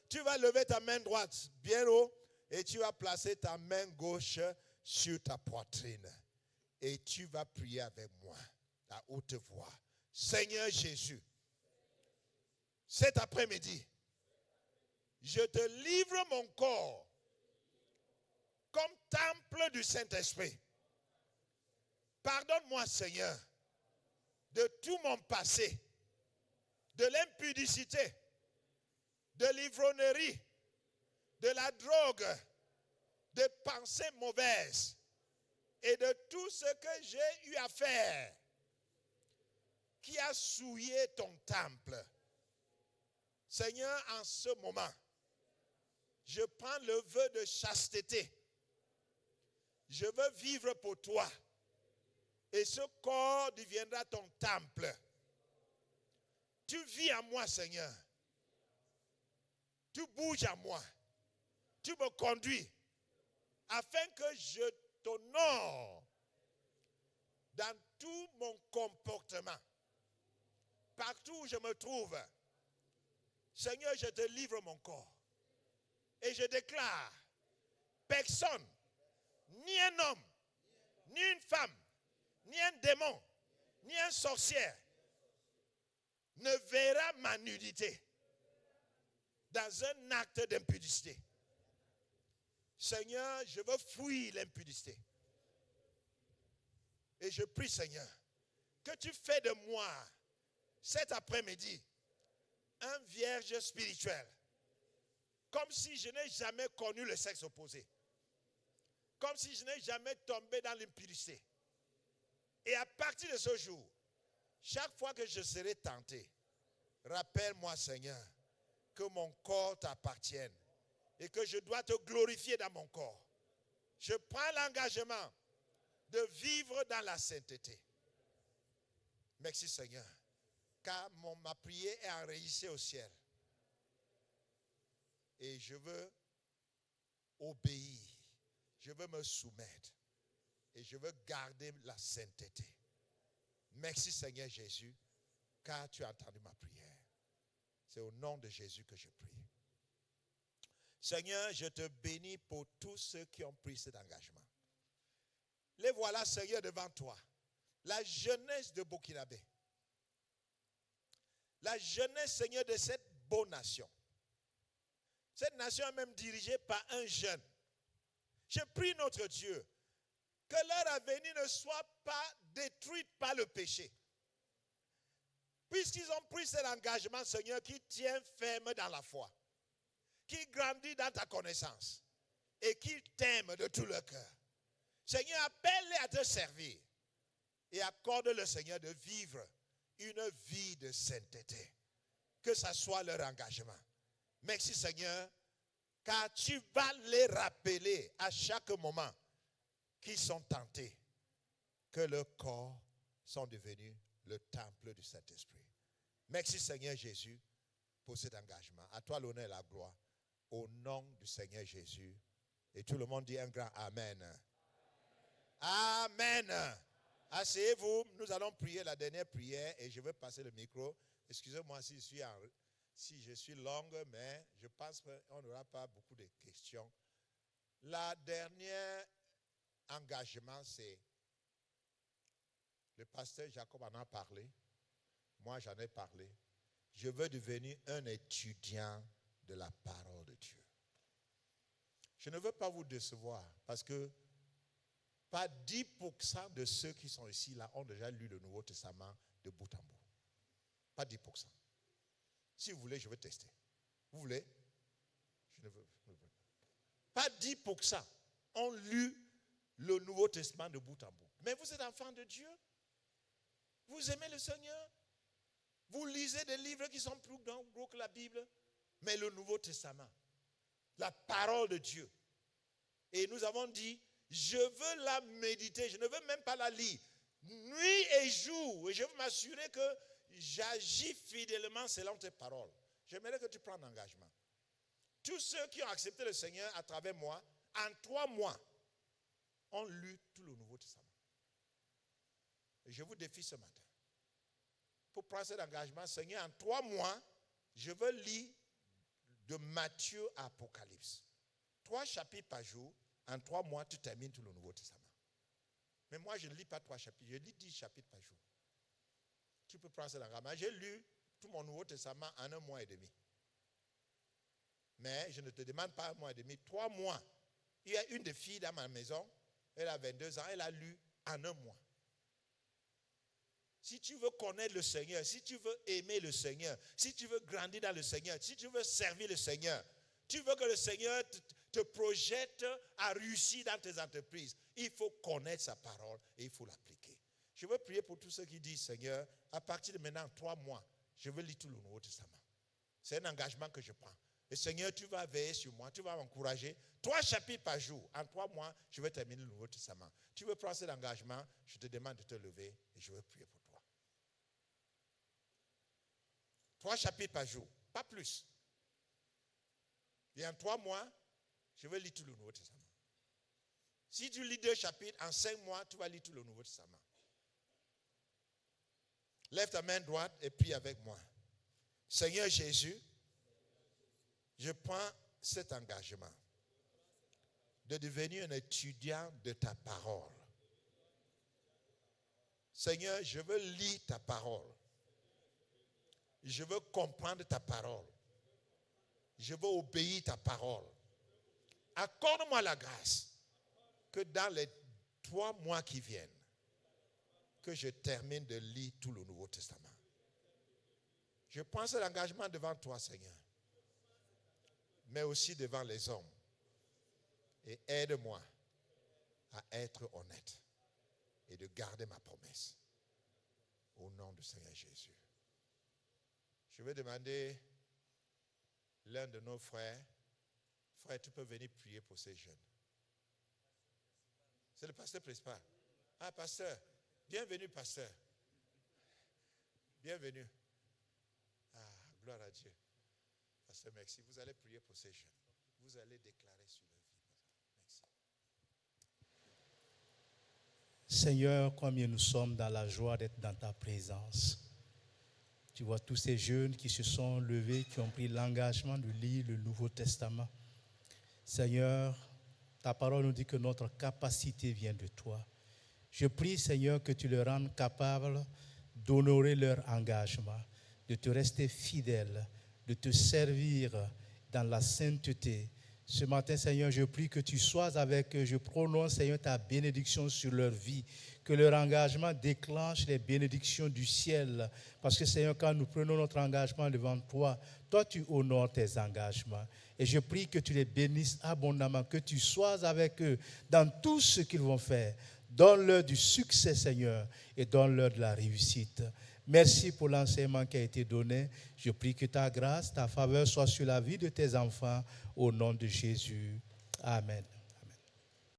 Tu vas lever ta main droite bien haut et tu vas placer ta main gauche sur ta poitrine. Et tu vas prier avec moi à haute voix. Seigneur Jésus, cet après-midi, je te livre mon corps comme temple du Saint-Esprit. Pardonne-moi, Seigneur, de tout mon passé, de l'impudicité, de l'ivrognerie, de la drogue, de pensées mauvaises et de tout ce que j'ai eu à faire qui a souillé ton temple. Seigneur, en ce moment, je prends le vœu de chasteté. Je veux vivre pour toi et ce corps deviendra ton temple. Tu vis en moi, Seigneur. Tu bouges à moi. Tu me conduis afin que je t'honore dans tout mon comportement. Partout où je me trouve, Seigneur, je te livre mon corps. Et je déclare, personne, ni un homme, ni une femme, ni un démon, ni un sorcier ne verra ma nudité dans un acte d'impudicité. Seigneur, je veux fuir l'impudicité. Et je prie, Seigneur, que tu fais de moi, cet après-midi, un vierge spirituelle. Comme si je n'ai jamais connu le sexe opposé. Comme si je n'ai jamais tombé dans l'impudicité. Et à partir de ce jour, chaque fois que je serai tenté, rappelle-moi, Seigneur, que mon corps t'appartienne et que je dois te glorifier dans mon corps. Je prends l'engagement de vivre dans la sainteté. Merci, Seigneur, car ma prière est enregistrée au ciel. Et je veux obéir, je veux me soumettre et je veux garder la sainteté. Merci, Seigneur Jésus, car tu as entendu ma prière. C'est au nom de Jésus que je prie. Seigneur, je te bénis pour tous ceux qui ont pris cet engagement. Les voilà, Seigneur, devant toi. La jeunesse de Burkinabé. La jeunesse, Seigneur, de cette bonne nation. Cette nation est même dirigée par un jeune. Je prie notre Dieu que leur avenir ne soit pas détruit par le péché. Puisqu'ils ont pris cet engagement, Seigneur, qui tient ferme dans la foi, qui grandit dans ta connaissance et qui t'aime de tout leur cœur. Seigneur, appelle-les à te servir et accorde-le, Seigneur, de vivre une vie de sainteté. Que ça soit leur engagement. Merci, Seigneur, car tu vas les rappeler à chaque moment qu'ils sont tentés, que leurs corps sont devenus le temple du Saint-Esprit. Merci, Seigneur Jésus, pour cet engagement. À toi l'honneur et la gloire, au nom du Seigneur Jésus. Et tout le monde dit un grand Amen. Amen. Asseyez-vous, nous allons prier la dernière prière et je vais passer le micro. Excusez-moi si je suis longue, mais je pense qu'on n'aura pas beaucoup de questions. La dernière engagement, c'est le pasteur Jacob en a parlé. Moi, j'en ai parlé. Je veux devenir un étudiant de la parole de Dieu. Je ne veux pas vous décevoir parce que pas 10% de ceux qui sont ici là ont déjà lu le Nouveau Testament de bout en bout. Pas 10%. Si vous voulez, je vais tester. Vous voulez? Je ne veux pas 10% ont lu le Nouveau Testament de bout en bout. Mais vous êtes enfants de Dieu. Vous aimez le Seigneur. Vous lisez des livres qui sont plus gros que la Bible. Mais le Nouveau Testament, la parole de Dieu. Et nous avons dit, je veux la méditer. Je ne veux même pas la lire. Nuit et jour. Et je veux m'assurer que j'agis fidèlement selon tes paroles. J'aimerais que tu prennes un engagement. Tous ceux qui ont accepté le Seigneur à travers moi, en 3 mois, ont lu tout le Nouveau Testament. Et je vous défie ce matin. Pour prendre cet engagement, Seigneur, en 3 mois, je veux lire de Matthieu à Apocalypse. 3 chapitres par jour. En 3 mois, tu termines tout le Nouveau Testament. Mais moi, je ne lis pas 3 chapitres. Je lis 10 chapitres par jour. Tu peux prendre cet engagement. J'ai lu tout mon Nouveau Testament en 1 mois et demi. Mais je ne te demande pas 1 mois et demi. 3 mois. Il y a une des filles dans ma maison. Elle a 22 ans. Elle a lu en 1 mois. Si tu veux connaître le Seigneur, si tu veux aimer le Seigneur, si tu veux grandir dans le Seigneur, si tu veux servir le Seigneur, tu veux que le Seigneur te projette à réussir dans tes entreprises, il faut connaître sa parole et il faut l'appliquer. Je veux prier pour tous ceux qui disent, Seigneur, à partir de maintenant, 3 mois, je veux lire tout le Nouveau Testament. C'est un engagement que je prends. Et Seigneur, tu vas veiller sur moi, tu vas m'encourager. 3 chapitres par jour. En 3 mois, je vais terminer le Nouveau Testament. Tu veux prendre cet engagement, je te demande de te lever et je veux prier pour toi. 3 chapitres par jour, pas plus. Et en 3 mois, je vais lire tout le Nouveau Testament. Si tu lis 2 chapitres, en 5 mois, tu vas lire tout le Nouveau Testament. Lève ta main droite et prie avec moi. Seigneur Jésus, je prends cet engagement de devenir un étudiant de ta parole. Seigneur, je veux lire ta parole. Je veux comprendre ta parole. Je veux obéir ta parole. Accorde-moi la grâce que dans les 3 mois qui viennent, que je termine de lire tout le Nouveau Testament. Je prends cet engagement devant toi, Seigneur, mais aussi devant les hommes. Et aide-moi à être honnête et de garder ma promesse. Au nom du Seigneur Jésus. Je vais demander l'un de nos frères, frère, tu peux venir prier pour ces jeunes. C'est le pasteur principal. Ah, pasteur, bienvenue, pasteur. Bienvenue. Ah, gloire à Dieu. Pasteur, merci. Vous allez prier pour ces jeunes. Vous allez déclarer sur leur vie. Merci. Seigneur, combien nous sommes dans la joie d'être dans ta présence. Tu vois tous ces jeunes qui se sont levés, qui ont pris l'engagement de lire le Nouveau Testament. Seigneur, ta parole nous dit que notre capacité vient de toi. Je prie, Seigneur, que tu les rendes capables d'honorer leur engagement, de te rester fidèle, de te servir dans la sainteté. Ce matin, Seigneur, je prie que tu sois avec eux. Je prononce, Seigneur, ta bénédiction sur leur vie. Que leur engagement déclenche les bénédictions du ciel. Parce que, Seigneur, quand nous prenons notre engagement devant toi, toi, tu honores tes engagements. Et je prie que tu les bénisses abondamment, que tu sois avec eux dans tout ce qu'ils vont faire. Donne-leur du succès, Seigneur, et donne-leur de la réussite. Merci pour l'enseignement qui a été donné. Je prie que ta grâce, ta faveur soit sur la vie de tes enfants, au nom de Jésus. Amen.